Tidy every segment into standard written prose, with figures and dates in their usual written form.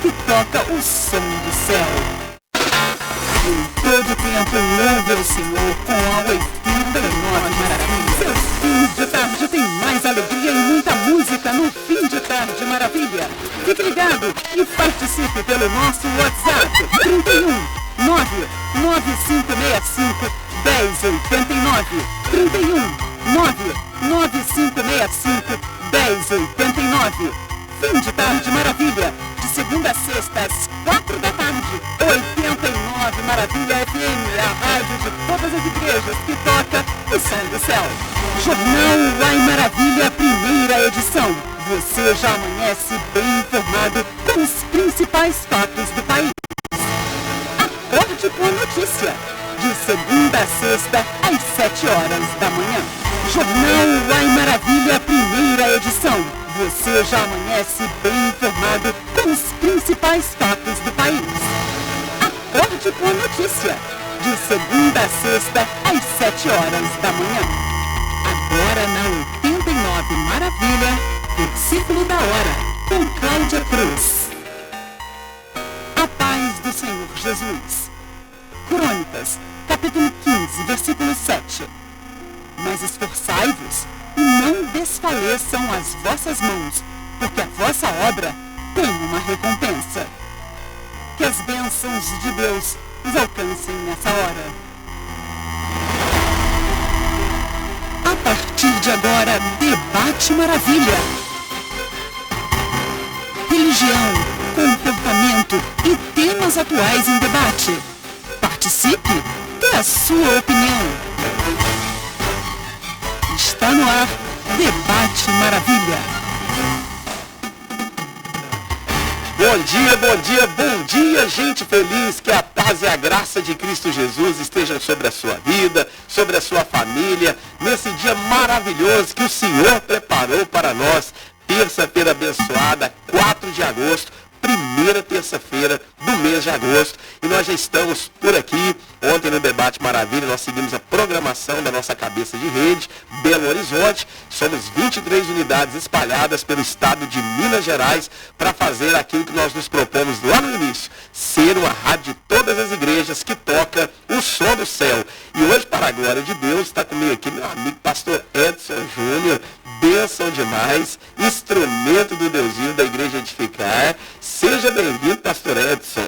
que toca o som do céu. Em todo tempo louve o Senhor com a 89 Maravilha. Seus fins de tarde tem mais alegria e muita música no Fim de Tarde Maravilha. Fique ligado e participe pelo nosso WhatsApp 31 99565 1089 31 99565 1089. Fim de Tarde Maravilha, de segunda a sexta às 4 da tarde. 89 Maravilha FM, a rádio de todas as igrejas que toca o som do céu. Jornal Uai Maravilha, primeira edição. Você já amanhece bem informado com os principais fatos do país. Acorde com a notícia, de segunda a sexta às 7 horas da manhã. Jornal Uai Maravilha, primeira edição. Você já amanhece bem informado com os principais fatos do país. Acorde com a notícia, de segunda a sexta às 7 horas da manhã. Agora na 89 Maravilha, versículo da hora, com Cláudia Cruz. A paz do Senhor Jesus. Crônicas, capítulo 15, versículo 7. Mas esforçai-vos e não desfaleçam as vossas mãos, porque a vossa obra tem uma recompensa. Que as bênçãos de Deus os alcancem nessa hora. A partir de agora, Debate Maravilha. Religião, comportamento e temas atuais em debate. Participe, dê a sua opinião. Está no ar, Debate Maravilha. Bom dia, gente feliz. Que a paz e a graça de Cristo Jesus estejam sobre a sua vida, sobre a sua família, nesse dia maravilhoso que o Senhor preparou para nós. Terça-feira abençoada, 4 de agosto. Primeira terça-feira do mês de agosto, e nós já estamos por aqui. Ontem no Debate Maravilha nós seguimos a programação da nossa cabeça de rede, Belo Horizonte. Somos 23 unidades espalhadas pelo estado de Minas Gerais para fazer aquilo que nós nos propomos lá no início, ser uma rádio de todas as igrejas que toca o som do céu. E hoje, para a glória de Deus, está comigo aqui meu amigo pastor Edson Júnior. Bênção demais, instrumento do Deus vivo da Igreja Edificar. Seja bem-vindo, pastor Edson.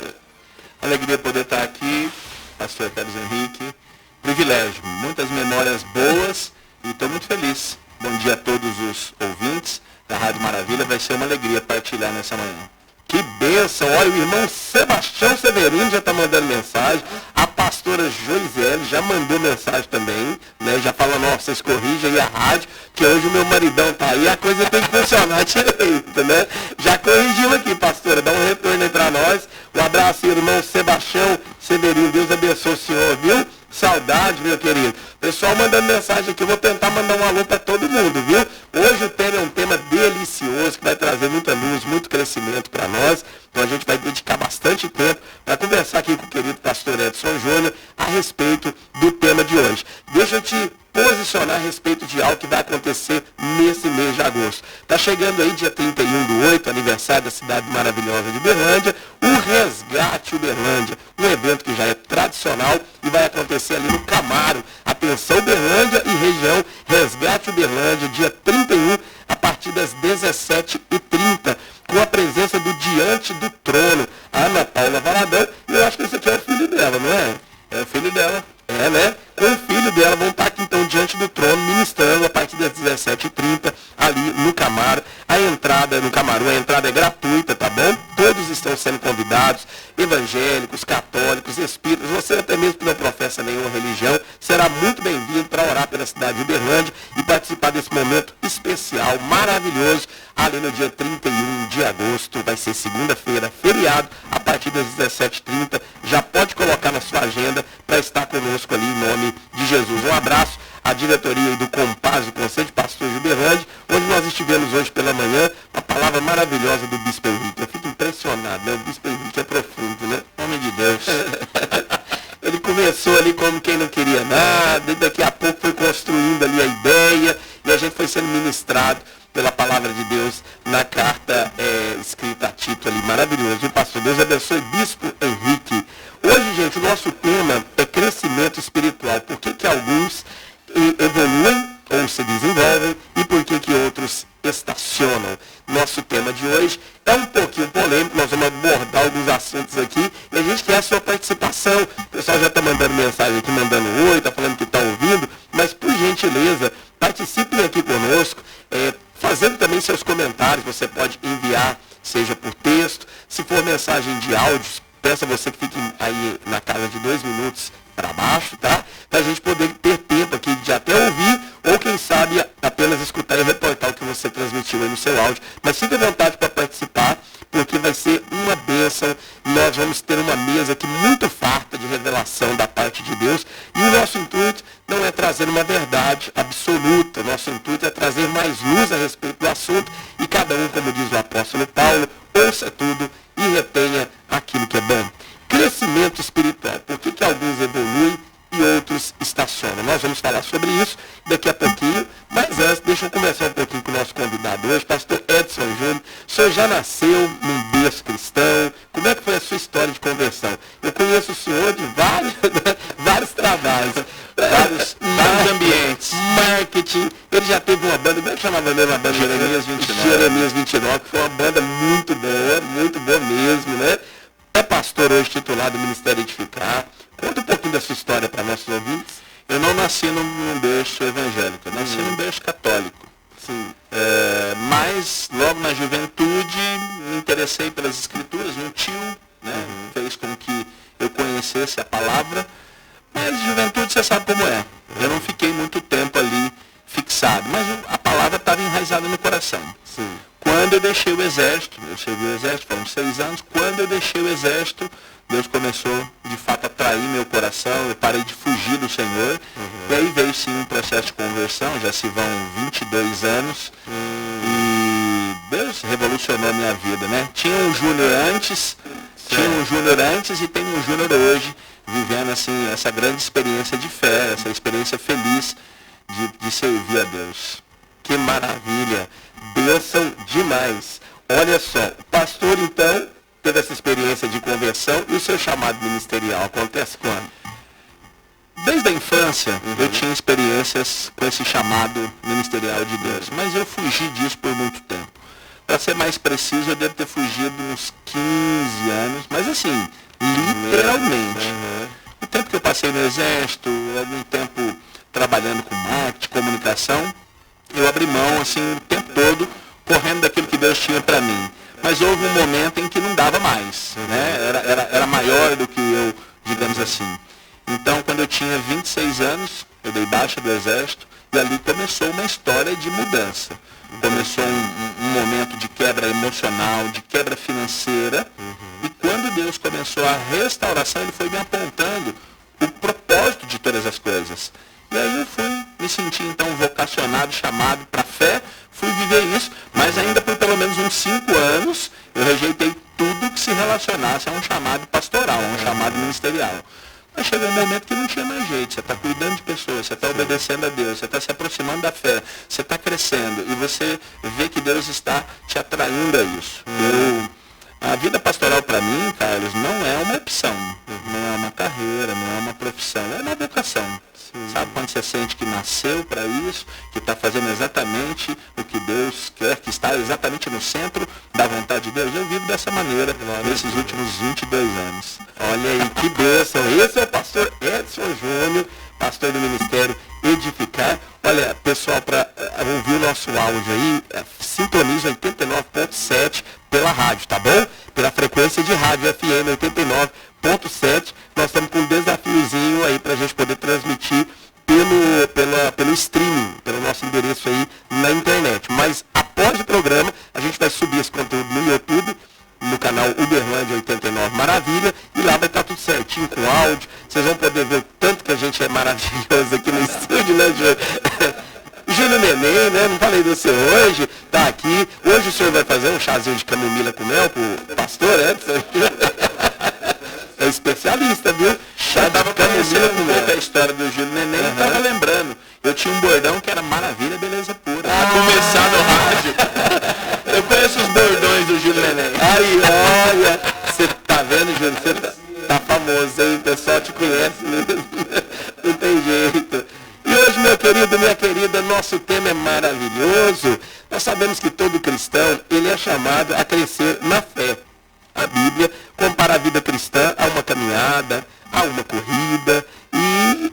Alegria poder estar aqui, pastor Carlos Henrique. Privilégio, muitas memórias boas e estou muito feliz. Bom dia a todos os ouvintes da Rádio Maravilha, vai ser uma alegria partilhar nessa manhã. Que bênção! Olha, o irmão Sebastião Severino já está mandando mensagem. A pastora Joisele já mandou mensagem também, né? Já falando, ó, vocês corrigem aí a rádio, que hoje o meu maridão tá aí, a coisa tem que funcionar direito, né? Já corrigimos aqui, pastora, dá um retorno aí para nós. Um abraço, irmão Sebastião Severino, Deus abençoe o senhor, viu? Saudade, meu querido. Pessoal mandando mensagem aqui, eu vou tentar mandar um alô para todo mundo, viu? Hoje o tema é um tema delicioso, que vai trazer muita luz, muito crescimento para nós. Então a gente vai dedicar bastante tempo para conversar aqui com o querido pastor Edson Júnior a respeito do tema de hoje. Deixa eu te posicionar a respeito de algo que vai acontecer nesse mês de agosto. Está chegando aí dia 31/8, aniversário da cidade maravilhosa de Uberlândia, o Resgate Uberlândia, um evento que já é tradicional e vai acontecer ali no Camaro. Atenção Uberlândia e região, Resgate Uberlândia, dia 31, a partir das 17h30, com a presença do Diante do Trono, Ana Paula Valadão. E eu acho que esse aqui é o filho dela, não é? É o filho dela. É, né? Com o filho dela vão estar aqui então diante do trono, ministrando a partir das 17h30 ali no Camaro. A entrada no Camaro, a entrada é gratuita, tá bom? Todos estão sendo convidados, evangélicos, católicos, espíritas, você até mesmo que não professa nenhuma religião, será muito bem-vindo para orar pela cidade de Uberlândia e participar desse momento especial, maravilhoso, ali no dia 31 de agosto, vai ser segunda-feira, feriado, a partir das 17h30, já pode colocar na sua agenda para estar conosco ali em nome de Jesus. Um abraço à diretoria do Compaz, do Conselho de Pastores de Uberlândia, onde nós estivemos hoje pela manhã, uma palavra maravilhosa do Bispo Henrique. Eu fico impressionado, né? O Bispo Henrique é profundo, né? Homem de Deus. Ele começou ali como quem não queria nada, e daqui a pouco foi construindo ali a ideia, e a gente foi sendo ministrado pela palavra de Deus na carta escrita a Tito ali, maravilhoso, pastor. Deus abençoe, Bispo Henrique. Hoje, gente, o nosso tema é crescimento espiritual. Por que alguns evoluem ou se desenvolvem e por que outros estacionam? Nosso tema de hoje é um pouquinho polêmico, nós vamos abordar alguns assuntos aqui e a gente quer a sua participação. O pessoal já está mandando mensagem aqui, mandando oi, está falando que está ouvindo, mas por gentileza, participem aqui conosco, fazendo também seus comentários. Você pode enviar, seja por texto, se for mensagem de áudios, peço a você que fique aí na casa de 2 minutos para baixo, tá? Para a gente poder ter tempo aqui de até ouvir, ou quem sabe apenas escutar e reportar o que você transmitiu aí no seu áudio. Mas fique à vontade para participar, porque vai ser uma bênção. Nós vamos ter uma mesa aqui muito farta de revelação da parte de Deus. E o nosso intuito não é trazer uma verdade absoluta. O nosso intuito é trazer mais luz a respeito do assunto. E cada um, como diz o apóstolo Paulo, ouça tudo e retenha aquilo que é bom. Crescimento espiritual. Por que alguns evoluem e outros estacionam? Nós vamos falar sobre isso daqui a pouquinho, mas antes, deixa eu começar um pouquinho com o nosso convidado hoje, pastor Edson Júnior. O senhor já nasceu num berço cristão. Como é que foi a sua história de conversão? Eu conheço o senhor de vários trabalhos, vários ambientes, marketing. Ele já teve uma banda, como é que chamava mesmo a banda? Jeremias 29. Jeremias 29, que foi uma banda muito boa mesmo, né? É pastor hoje titular do Ministério Edificar. Conta um pouquinho da sua história para nossos ouvintes. Eu não nasci num berço evangélico, eu nasci num berço católico. Sim. Mas logo na juventude me interessei pelas escrituras, um tio, né, fez com que eu conhecesse a palavra. Mas juventude você sabe como é. Eu não fiquei muito tempo ali fixado, mas a palavra estava enraizada no coração. Sim. Quando eu deixei o exército, eu servi o exército, foram 6 anos, quando eu deixei o exército, Deus começou de fato a atrair meu coração, eu parei de fugir do Senhor, e aí veio sim um processo de conversão, já se vão 22 anos, e Deus revolucionou a minha vida, né? Tinha um júnior antes e tem um júnior hoje, vivendo assim essa grande experiência de fé, essa experiência feliz de servir a Deus. Que maravilha! Bênção demais! Olha só, o pastor então teve essa experiência de conversão e o seu chamado ministerial acontece quando? Desde a infância eu tinha experiências com esse chamado ministerial de Deus, mas eu fugi disso por muito tempo. Para ser mais preciso, eu devo ter fugido uns 15 anos, mas assim, literalmente. O tempo que eu passei no exército, algum tempo trabalhando com marketing, comunicação, eu abri mão assim o tempo todo, correndo daquilo que Deus tinha para mim. Mas houve um momento em que não dava mais, né? Era maior do que eu, digamos assim. Então, quando eu tinha 26 anos, eu dei baixa do exército e ali começou uma história de mudança. Começou um momento de quebra emocional, de quebra financeira. E quando Deus começou a restauração, Ele foi me apontando o propósito de todas as coisas. E aí eu fui me sentir então vocacionado, chamado para a fé, fui viver isso, mas ainda por pelo menos uns 5 anos eu rejeitei tudo que se relacionasse a um chamado pastoral, a um chamado ministerial. Mas chegou um momento que não tinha mais jeito, você está cuidando de pessoas, você está obedecendo a Deus, você está se aproximando da fé, você está crescendo e você vê que Deus está te atraindo a isso. A vida pastoral para mim, Carlos, não é uma opção, não é uma carreira, não é uma profissão, é uma vocação. Sabe quando você sente que nasceu para isso, que está fazendo exatamente o que Deus quer, que está exatamente no centro da vontade de Deus? Eu vivo dessa maneira nesses últimos 22 anos. Olha aí, que bênção. Esse é o pastor Edson Júnior, pastor do Ministério Edificar. Olha, pessoal, para ouvir o nosso áudio aí, sintoniza 89.7 pela rádio, tá bom? Pela frequência de rádio FM 89.7. Nós estamos com um desafiozinho aí para a gente poder transmitir pelo streaming, pelo nosso endereço aí na internet. Mas após o programa, a gente vai subir esse conteúdo no YouTube, no canal Uberlândia 89 Maravilha, e lá vai estar tudo certinho com áudio. Vocês vão poder ver o tanto que a gente é maravilhoso aqui no estúdio, né, Júlio? Júlio Neném, né? Não falei do senhor hoje, tá aqui. Hoje o senhor vai fazer um chazinho de camomila com mel pro pastor Edson. É especialista, viu? Já estava conhecendo um pouco a história do Júlio Neném e estava lembrando. Eu tinha um bordão que era maravilha, beleza pura. A começar no rádio. Eu conheço os bordões do Júlio Neném. Aí, ó. conhece mesmo. Não tem jeito. E hoje, meu querido, minha querida, nosso tema é maravilhoso. Nós sabemos que todo cristão, ele é chamado a crescer na fé. A Bíblia compara a vida cristã a uma caminhada, a uma corrida e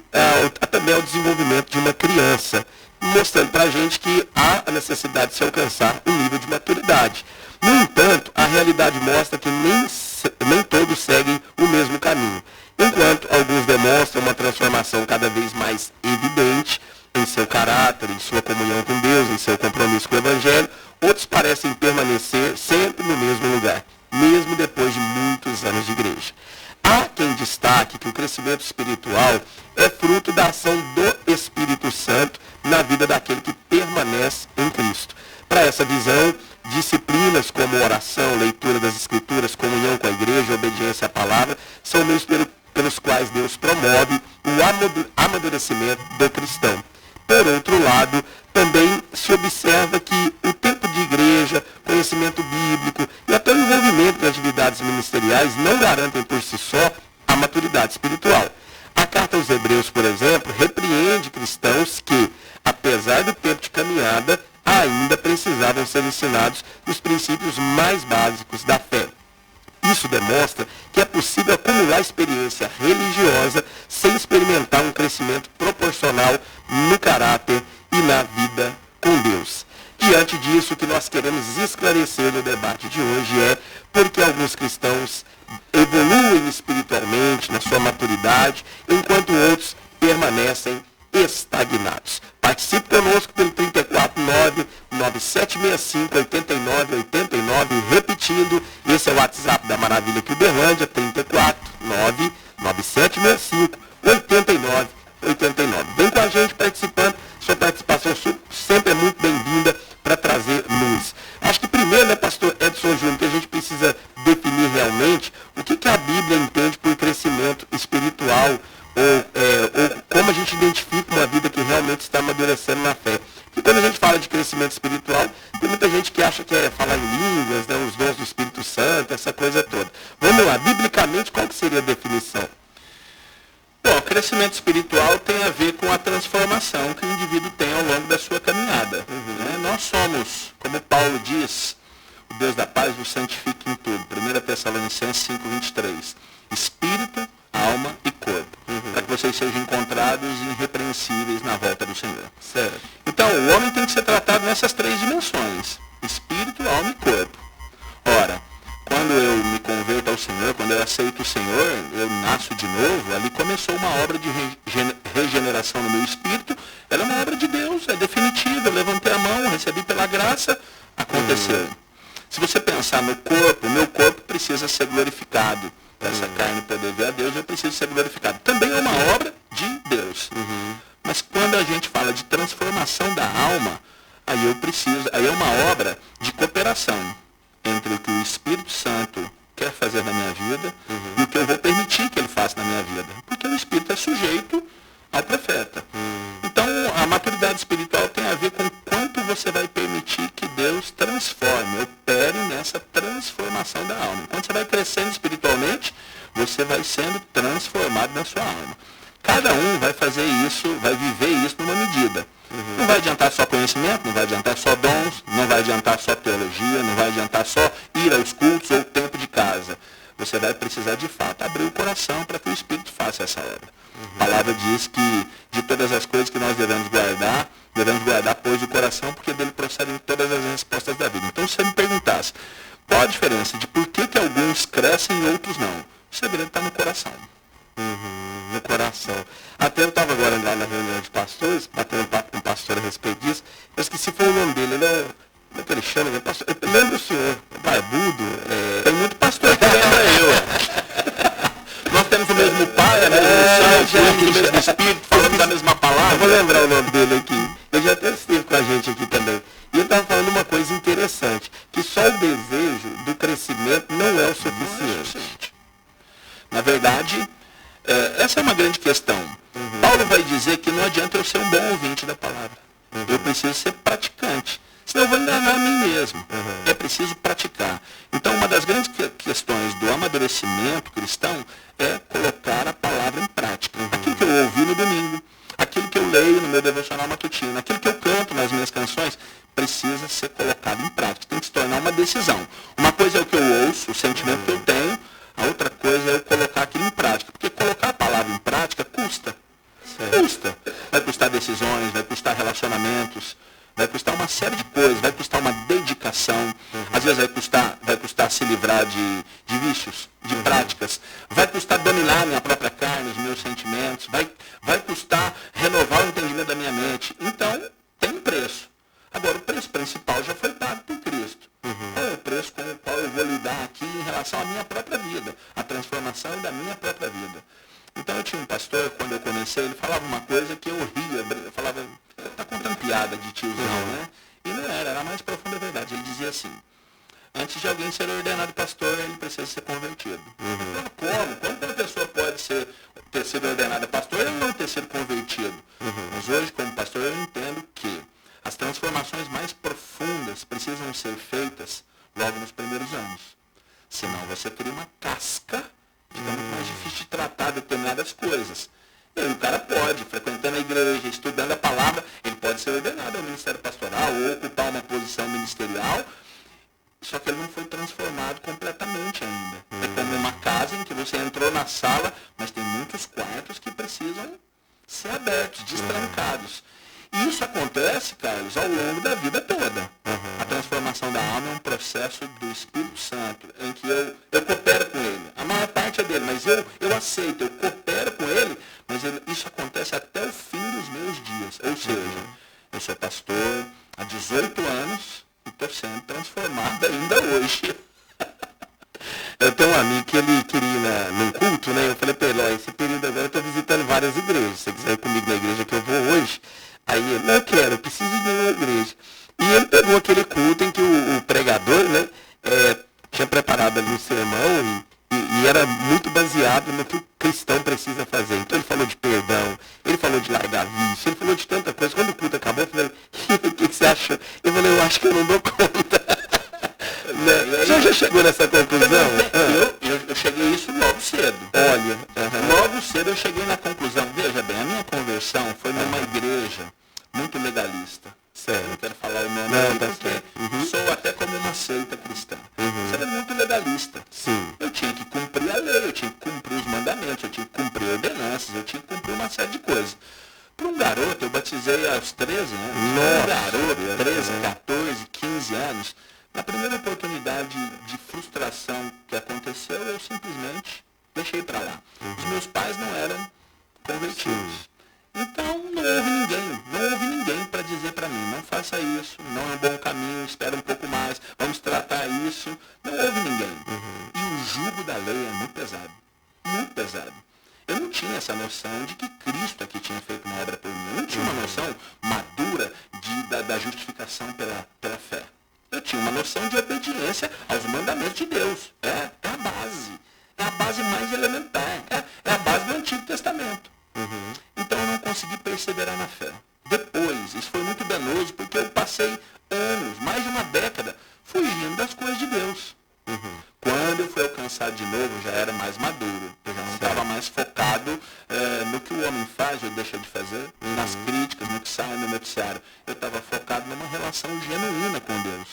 também ao desenvolvimento de uma criança, mostrando para a gente que há a necessidade de se alcançar um nível de maturidade. No entanto, a realidade mostra que nem todos seguem o mesmo caminho. Enquanto alguns demonstram uma transformação cada vez mais evidente em seu caráter, em sua comunhão com Deus, em seu compromisso com o Evangelho, outros parecem permanecer sempre no mesmo lugar, mesmo depois de muitos anos de igreja. Há quem destaque que o crescimento espiritual é fruto da ação do Espírito Santo na vida daquele que permanece em Cristo. Para essa visão, disciplinas como oração, leitura das Escrituras, comunhão com a igreja, obediência à palavra, são meios pelos quais Deus promove o amadurecimento do cristão. Por outro lado, também se observa que o tempo de igreja, conhecimento bíblico e até o envolvimento em atividades ministeriais não garantem por si só a maturidade espiritual. A carta aos Hebreus, por exemplo, repreende cristãos que, apesar do tempo de caminhada, ainda precisavam ser ensinados nos princípios mais básicos da fé. Isso demonstra que é possível acumular experiência religiosa sem experimentar um crescimento proporcional no caráter e na vida com Deus. Diante disso, o que nós queremos esclarecer no debate de hoje é porque alguns cristãos evoluem espiritualmente na sua maturidade, enquanto outros permanecem estagnados. Participe conosco pelo 349-9765-8989, repetindo, esse é o WhatsApp da Maravilha aqui Uberlândia, 349-9765-8989. Vem com a gente participando, sua participação sempre é muito bem-vinda para trazer luz. Acho que primeiro, né, pastor Edson Júnior, que a gente precisa definir realmente o que a Bíblia entende por crescimento espiritual, ou como a gente identifica uma vida que realmente está amadurecendo na fé. Porque quando a gente fala de crescimento espiritual, tem muita gente que acha que é falar em línguas, né, os dons do Espírito Santo, essa coisa toda. Vamos lá, biblicamente, qual que seria a definição? Bom, o crescimento espiritual tem a ver com a transformação que o indivíduo tem ao longo da sua caminhada. Né? Nós somos, como Paulo diz, o Deus da paz vos santifique em tudo. 1 Tessalonicenses 5:23. Espírito, alma e corpo. Para que vocês sejam encontrados irrepreensíveis na volta do Senhor. Certo. Então, o homem tem que ser tratado nessas três dimensões. Espírito, alma e corpo. Ora, quando eu me converto ao Senhor, quando eu aceito o Senhor, eu nasço de novo, ali começou uma obra de regeneração no meu espírito. Ela é uma obra de Deus, é definitiva. Eu levantei a mão, recebi pela graça, aconteceu. Se você pensar no corpo, o meu corpo precisa ser glorificado. Para essa carne poder ver a Deus, eu preciso ser glorificado. Também é uma obra de Deus. Mas quando a gente fala de transformação da alma, aí é uma obra de cooperação entre o que o Espírito Santo quer fazer na minha vida e o que eu vou permitir que ele faça na minha vida. Porque o Espírito é sujeito ao profeta. Então, a maturidade espiritual tem a ver com quanto você vai permitir que Deus transforme, opere nessa transformação da alma. Quando você vai crescendo espiritualmente, você vai sendo transformado na sua alma. Cada um vai fazer isso, vai viver isso numa medida. Não vai adiantar só conhecimento, não vai adiantar só dons, não vai adiantar só teologia, não vai adiantar só ir aos cultos ou tempo de casa. Você vai precisar, de fato, abrir o coração para que o Espírito faça essa obra. A palavra diz que de todas as coisas que nós devemos guardar, pois o coração, porque dele procedem todas as respostas da vida. Então, se você me perguntasse, qual a diferença de por que alguns crescem e outros não? O segredo está no coração. No coração. Até eu estava agora lá na reunião de pastores, batendo um papo com o pastor a respeito disso, eu esqueci foi o nome dele, ele é... Como é que ele chama? Ele é pastor, lembra o senhor? Barbudo? Tem muito pastor que lembra eu. Nós temos o mesmo pai, a mesma sangue, o mesmo espírito, falamos a mesma palavra. Eu vou lembrar o nome dele aqui. Ele já até esteve com a gente aqui também. E ele estava falando uma coisa interessante, que só o desejo do crescimento não é o suficiente. Na verdade, essa é uma grande questão. Paulo vai dizer que não adianta eu ser um bom ouvinte da palavra. Eu preciso ser praticante. Senão eu vou enganar a mim mesmo. É preciso praticar. Então, uma das grandes questões do amadurecimento cristão é colocar a palavra em prática. meu devocional matutino. Aquilo que eu canto nas minhas canções precisa ser colocado em prática, tem que se tornar uma decisão. Uma coisa é o que eu ouço, o sentimento que eu tenho, a outra coisa é eu colocar aquilo em prática, porque colocar a palavra em prática custa. Custa. Vai custar decisões, vai custar relacionamentos, vai custar uma série de coisas, vai custar uma dedicação, às vezes vai custar se livrar de vícios, de práticas, vai custar dominar a minha própria carne, os meus sentimentos, vai custar renovar o entendimento da minha mente. Então, tem um preço. Agora, o preço principal já foi pago por Cristo. Qual é o preço com o qual eu vou lidar aqui em relação à minha própria vida, a transformação da minha própria vida? Então eu tinha um pastor, quando eu comecei, ele falava uma coisa que eu ria, eu falava, tá contando piada de tiozão, né? E não era a mais profunda verdade. Ele dizia assim, antes de alguém ser ordenado pastor, ele precisa ser convertido. Eu falava, como? Como uma pessoa pode ter sido ordenada pastor e não ter sido convertido? Mas hoje, como pastor, eu entendo que as transformações mais profundas precisam ser feitas logo nos primeiros anos. Senão você cria uma casca, fica muito mais difícil de tratar determinadas coisas. E aí o cara pode, frequentando a igreja, estudando a palavra, ele pode ser ordenado ao ministério pastoral ou ocupar uma posição ministerial, só que ele não foi transformado completamente ainda. É como uma casa em que você entrou na sala, mas tem muitos quartos que precisam ser abertos, destrancados. E isso acontece, Carlos, ao longo da vida toda. A transformação da alma é um processo do Espírito Santo, em que eu coopero com ele. A maior parte é dele, mas eu aceito, eu coopero com ele, mas isso acontece até o fim dos meus dias. Ou seja, eu sou pastor há 18 anos e estou sendo transformado ainda hoje. Eu tenho um amigo que ele queria ir num culto, né? Eu falei para ele, esse período agora eu estou visitando várias igrejas. Se você quiser ir comigo na igreja que eu vou hoje, aí ele, não, eu quero, eu preciso ir numa igreja. E ele pegou aquele culto em que o pregador, né, tinha preparado ali um sermão e era muito baseado no que o cristão precisa fazer. Então ele falou de perdão, ele falou de largar vício, ele falou de tanta coisa. Quando o culto acabou, eu falei, o que você achou? Eu falei, eu acho que eu não dou conta. Né? Você já chegou nessa conclusão? Eu cheguei isso logo cedo. Olha, logo cedo eu cheguei na conclusão. Veja bem, a minha conversão foi numa igreja muito legalista. Sério. Não quero falar o nome Não, aqui, tá porque certo. sou até como uma seita cristã. Isso era muito legalista. Sim. Eu tinha que cumprir a lei, eu tinha que cumprir os mandamentos, eu tinha que cumprir ordenanças, eu tinha que cumprir uma série de coisas. Para um garoto, eu batizei aos 13 anos. Um garoto, 13, 14, 15 anos. Na primeira oportunidade de frustração que aconteceu, eu simplesmente deixei para lá. Os meus pais não eram convertidos. Então não houve ninguém para dizer para mim, não faça isso, não é um bom caminho, espera um pouco mais, vamos tratar isso. Não houve ninguém. E o jugo da lei é muito pesado. Muito pesado. Eu não tinha essa noção de que Cristo aqui tinha feito uma obra por mim. Eu não tinha uma noção madura da justificação pela fé. Eu tinha uma noção de obediência aos mandamentos de Deus. É a base. É a base mais elementar. É a base do Antigo Testamento. Então eu não consegui perseverar na fé. Depois, isso foi muito danoso, porque eu passei anos, mais de uma década, fugindo das coisas de Deus. Quando eu fui alcançado de novo, eu já era mais maduro. Eu já não estava mais focado no que o homem faz ou deixa de fazer, nas críticas, no que sai no noticiário. Eu estava focado numa relação genuína com Deus.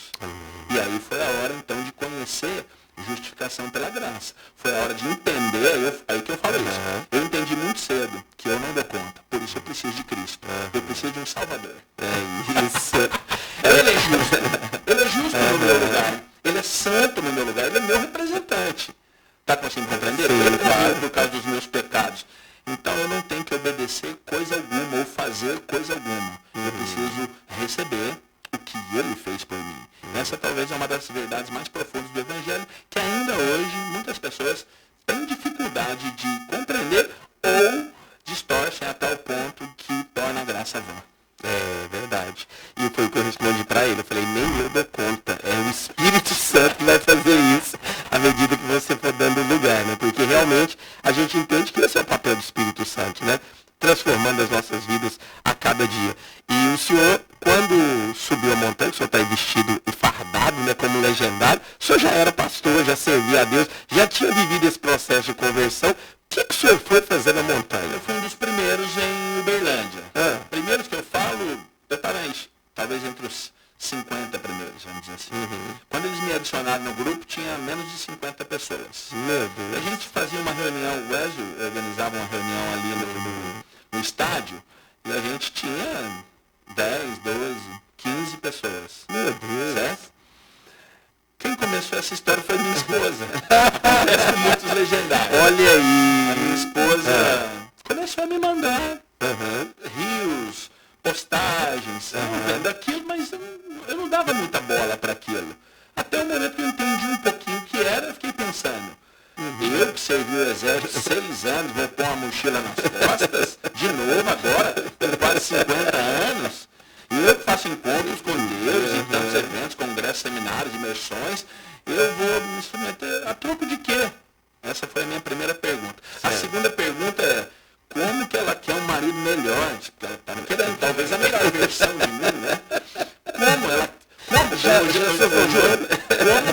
E aí foi a hora, então, de conhecer justificação pela graça. Foi a hora de entender, aí que eu falo isso. Eu entendi muito cedo que eu não dou conta. Por isso eu preciso de Cristo. Eu preciso de um Salvador. é isso. Ele é justo. Ele é justo no meu lugar. Ele é santo no meu lugar. Ele é meu representante. Está conseguindo compreender? Sim, Ele claro. por causa dos meus pecados. Então eu não tenho que obedecer coisa alguma ou fazer coisa alguma. Eu preciso receber o que ele fez por mim. Essa talvez é uma das verdades mais profundas do Evangelho, que ainda hoje muitas pessoas têm dificuldade de compreender ou distorcem a tal ponto que torna a graça vã. É verdade. E foi o que eu respondi para ele. Eu falei, nem eu dou conta. É o Espírito Santo que vai fazer isso à medida que você for dando lugar, né? Porque realmente a gente entende que esse é o papel do Espírito Santo, né? Transformando as nossas vidas a cada dia. E o senhor, quando subiu a montanha, o senhor está aí vestido e fardado, né, como legendário, o senhor já era pastor, já servia a Deus, já tinha vivido esse processo de conversão. O que o senhor foi fazer na montanha? Eu fui um dos primeiros em Uberlândia. Primeiros que eu experiência. Quando eles me adicionaram no grupo, tinha menos de 50 pessoas. Meu Deus. A gente fazia uma reunião, o Wesley organizava uma reunião ali no estádio, e a gente tinha 10, 12, 15 pessoas. Meu Deus. Certo? Quem começou essa história foi minha esposa. Acontece com muitos legendários. Olha aí. A minha esposa começou a me mandar rios, postagens, vendo aquilo, mas eu não dava muita bola para aquilo. Até o momento que eu entendi um pouquinho o que era, eu fiquei pensando. Eu que servi o exército 6 anos, vou pôr uma mochila nas costas, de novo agora, com quase 50 anos. Eu que faço encontros com Deus em tantos eventos, congressos, seminários, imersões, eu vou me submeter a troco de quê? Essa foi a minha primeira pergunta. A segunda pergunta é, como que ela quer um marido melhor? Tipo, ela tá querendo talvez a melhor versão de mim, né? Como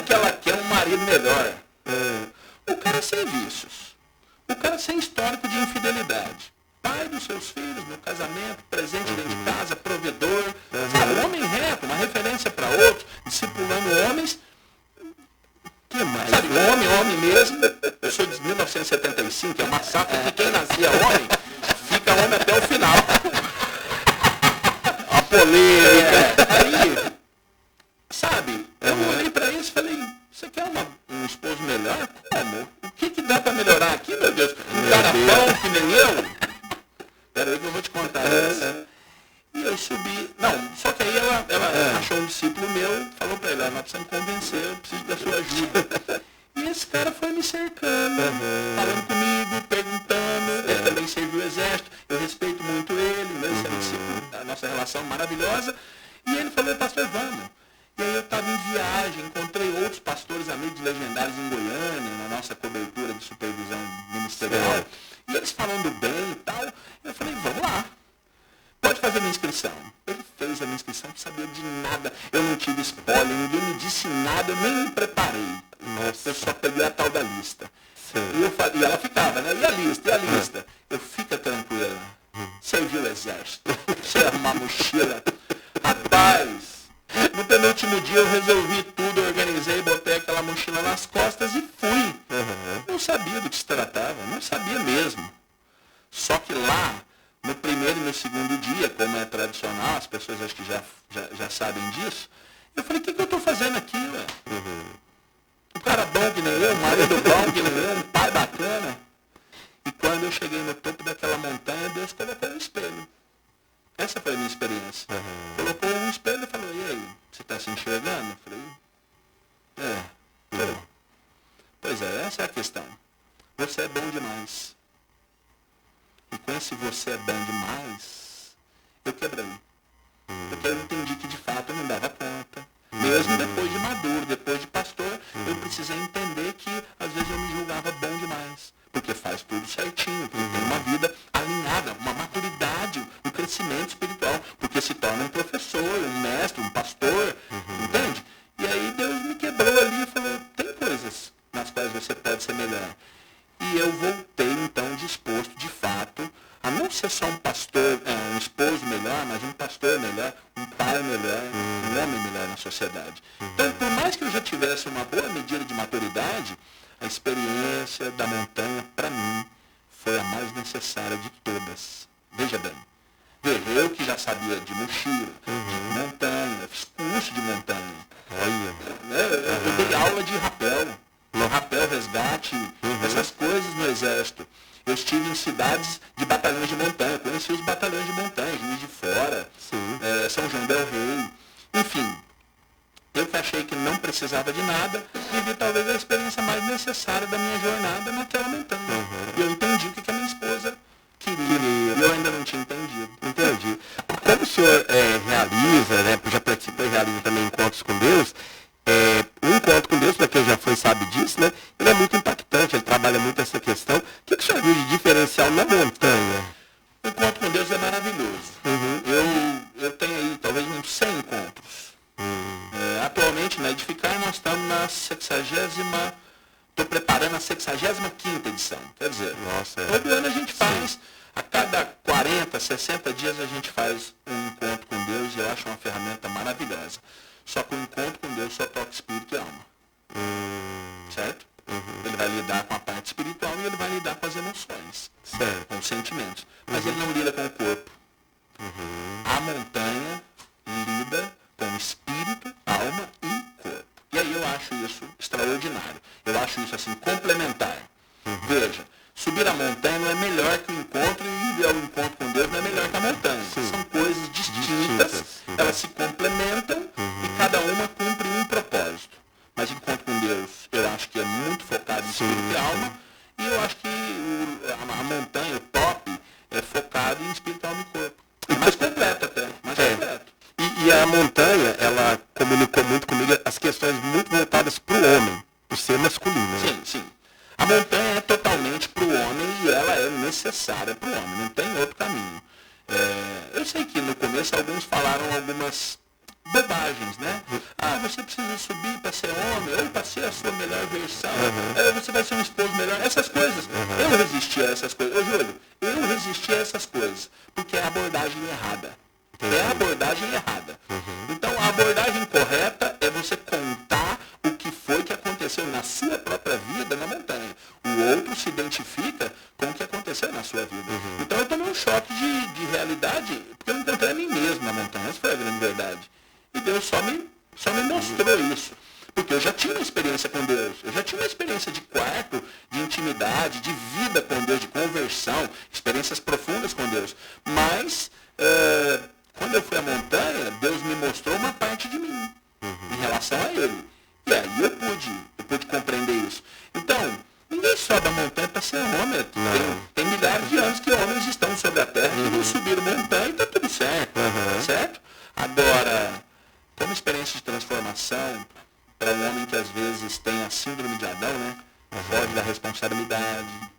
que ela quer um marido melhor? O cara sem vícios. O cara sem histórico de infidelidade. Pai dos seus filhos, no casamento, presente dentro de casa, provedor, sabe, homem reto, uma referência para outros, discipulando homens. Que mais? Sabe, homem mesmo. Eu sou de 1975, é uma safra que quem nascia homem, fica homem até o final. A polêmica. Aí, sabe, eu olhei para isso e falei, você quer um esposo melhor? Como? O que dá para melhorar aqui, meu Deus? Um cara bom que nem eu? Peraí que eu vou te contar essa. E eu subi. Não, só que aí ela achou um discípulo meu e falou pra ele, nós precisamos convencer, eu preciso da sua ajuda. E esse cara foi me cercando, falando comigo, perguntando, ele também serviu o exército, eu respeito muito ele, né? Esse era um discípulo, a nossa relação maravilhosa. E ele falou, pastor, vamos. E aí eu estava em viagem, encontrei outros pastores amigos legendários em Goiânia, na nossa cobertura de supervisão ministerial. E eles falando bem e tal, eu falei, vamos lá. Pode fazer a minha inscrição. Ele fez a minha inscrição, não sabia de nada. Eu não tive spoiler, ninguém me disse nada, eu nem me preparei. Nossa, eu só peguei a tal da lista. E ela ficava, né? E a lista? Eu, fica tranquila. Serviu o exército. Você arrumar a mochila. Rapaz, no penúltimo dia eu resolvi tudo, organizei, botei aquela mochila nas costas e fui. Não sabia do que se tratava, não sabia mesmo. Só que lá, no primeiro e no segundo dia, como é tradicional, as pessoas acho que já sabem disso, eu falei, o que eu estou fazendo aqui, velho? Um cara bom que nem eu, um marido bom que nem eu, um pai bacana. E quando eu cheguei no topo daquela montanha, Deus colocou um espelho. Essa foi a minha experiência. Colocou um espelho e falou, e aí, você está se enxergando? Eu falei, pois é, essa é a questão. Você é bom demais. E com esse você é bom demais, eu quebrei. Porque eu entendi que de fato eu não dava conta. Mesmo depois de maduro, depois de pastor, eu precisei entender que às vezes eu me julgava bom demais. Porque faz tudo certinho, porque tem uma vida alinhada, uma maturidade, um crescimento espiritual. Porque se torna um professor, um mestre, um pastor, entende? E aí Deus me quebrou ali e falou, tem coisas nas quais você pode ser melhor. E eu voltei então disposto de fato a não ser só um pastor, um esposo melhor, mas um pastor melhor, um pai melhor, um homem melhor na sociedade. Então, por mais que eu já tivesse uma boa medida de maturidade, a experiência da montanha, para mim, foi a mais necessária de todas. Veja bem, eu que já sabia de mochila, de montanha, fiz curso de montanha. Olha, eu dei aula de rapel, resgate, essas coisas no exército. Eu estive em cidades de batalhões de montanha, conheci os batalhões de montanha, Juiz de Fora, São João del Rei, enfim. Eu que achei que não precisava de nada, vivi talvez a experiência mais necessária da minha jornada naquela montanha. E eu entendi o que a minha esposa queria. E eu ainda não tinha entendido. Entendi. Quando o senhor realiza, né, já participou e realiza também encontros com Deus, o encontro com Deus, para quem já foi sabe disso, né, ele é muito impactante, ele trabalha muito essa questão. O que o senhor viu de diferencial na montanha? O encontro com Deus é maravilhoso. Eu tenho aí talvez uns 100 encontros. Atualmente, na Edificar, nós estamos na 60ª, estou preparando a 65ª edição. Quer dizer, todo ano a gente faz, a cada 40, 60 dias a gente faz um encontro com Deus e eu acho uma ferramenta maravilhosa. Só que o encontro com Deus só toca espírito e alma. Certo? Ele vai lidar com a parte espiritual e ele vai lidar com as emoções, Certo. com os sentimentos. Mas ele não lida com o corpo. A montanha lida com o espírito, alma e corpo. E aí eu acho isso extraordinário. Eu acho isso assim complementar. Veja, subir a montanha não é melhor que o encontro e ir ao encontro com Deus não é melhor que a montanha. São coisas distintas, elas se complementam e cada uma cumpre um propósito. Mas encontro com Deus, eu acho que é muito focado em espírito e alma, e eu acho que a montanha, o top, é focado em espírito, alma e corpo. É mais completo até, mais completo. E a montanha, ela comunicou muito comigo as questões muito voltadas para o homem, para o ser masculino. Né? Sim, sim. A montanha é totalmente para o homem e ela é necessária para o homem, não tem outro caminho. Eu sei que no começo alguns falaram algumas bobagens, né? Você precisa subir para ser homem, ou para ser a sua melhor versão, você vai ser um esposo melhor, essas coisas. Eu resisti a essas coisas. Ô, Júlio, eu resisti a essas coisas, porque é a abordagem errada. É a abordagem errada. Então, a abordagem correta é você contar o que foi que aconteceu na sua própria vida na montanha. O outro se identifica com o que aconteceu na sua vida. Então, eu tomei um choque de realidade, porque eu encontrei a mim mesmo na montanha. Essa foi a grande verdade. E Deus só me mostrou isso. Porque eu já tinha uma experiência com Deus. Eu já tinha uma experiência de quarto, de intimidade, de vida com Deus, de conversão, experiências profundas com Deus. Mas, quando eu fui à montanha, Deus me mostrou uma parte de mim em relação a Ele. E aí eu pude compreender isso. Então, ninguém sobe a montanha para ser homem. Tem milhares de anos que homens estão sobre a terra que não subiram montanha e está tudo certo. Certo? Agora, como experiência de transformação, para um homem que às vezes tem a síndrome de Adão, né? Foge da responsabilidade,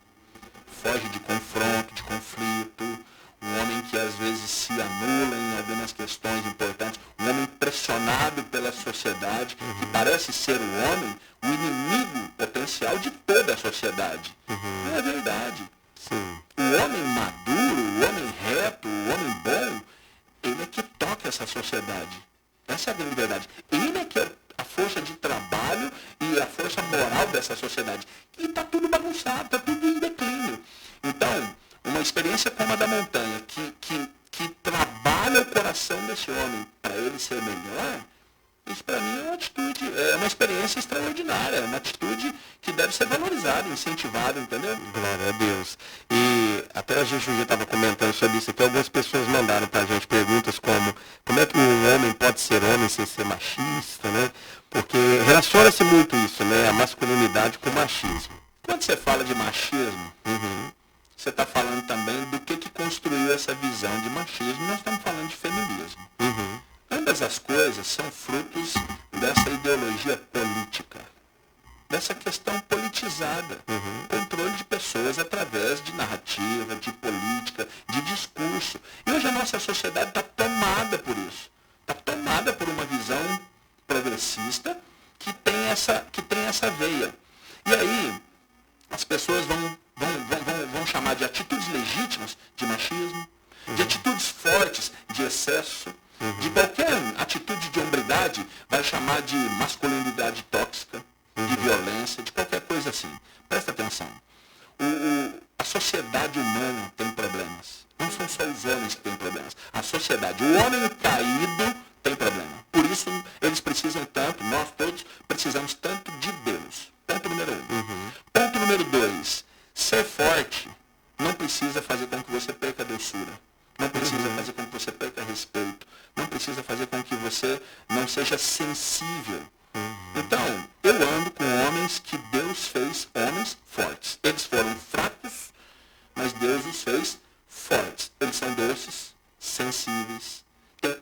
foge de confronto, de conflito, um homem que às vezes se anula em algumas questões importantes, um homem pressionado pela sociedade, que parece ser o homem, o inimigo potencial de toda a sociedade. Não é verdade. O homem maduro, o homem reto, o homem bom, ele é que toca essa sociedade. Essa é a grande verdade. Ele é que é a força de trabalho e a força moral dessa sociedade. E está tudo bagunçado, está tudo em declínio. Então, uma experiência como a da montanha, que trabalha o coração desse homem para ele ser melhor, isso para mim é uma atitude, é uma experiência extraordinária, é uma atitude que deve ser valorizada, incentivada, entendeu? Glória a Deus. E até a gente um dia estava comentando sobre isso aqui, algumas pessoas mandaram para a gente perguntas como é que um homem pode ser homem sem ser machista, né? Porque relaciona-se muito isso, né? A masculinidade com o machismo. Quando você fala de machismo, você está falando também do que construiu essa visão de machismo. Nós estamos falando de feminismo. Ambas as coisas são frutos dessa ideologia política, dessa questão politizada, controle de pessoas através de narrativa, de política, de discurso. E hoje a nossa sociedade está tomada por isso, está tomada por uma visão progressista que tem essa veia. E aí as pessoas vão chamar de atitudes legítimas de machismo, de atitudes fortes de excesso, de qualquer atitude de hombridade, vai chamar de masculinidade tóxica, de violência, de qualquer coisa assim. Presta atenção. A sociedade humana tem problemas. Não são só os homens que têm problemas. A sociedade, o homem caído tem problema. Por isso, eles precisam tanto, nós todos precisamos tanto de Deus. Ponto número 1. Ponto número 2. Ser forte não precisa fazer com que você perca a doçura. Não precisa fazer com que você perca respeito. Não precisa fazer com que você não seja sensível. Então, eu ando com homens que Deus fez homens fortes. Eles foram fracos, mas Deus os fez fortes. Eles são doces, sensíveis.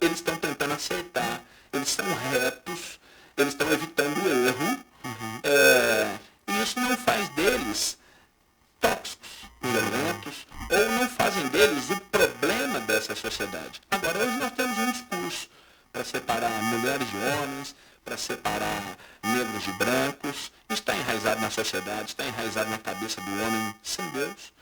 Eles estão tentando acertar. Eles são retos. Eles estão evitando o erro. E isso não faz deles tóxicos, violentos, ou não fazem deles o problema dessa sociedade. Agora, hoje nós temos um discurso para separar mulheres de homens, para separar negros de brancos. Isso está enraizado na sociedade, está enraizado na cabeça do homem sem Deus.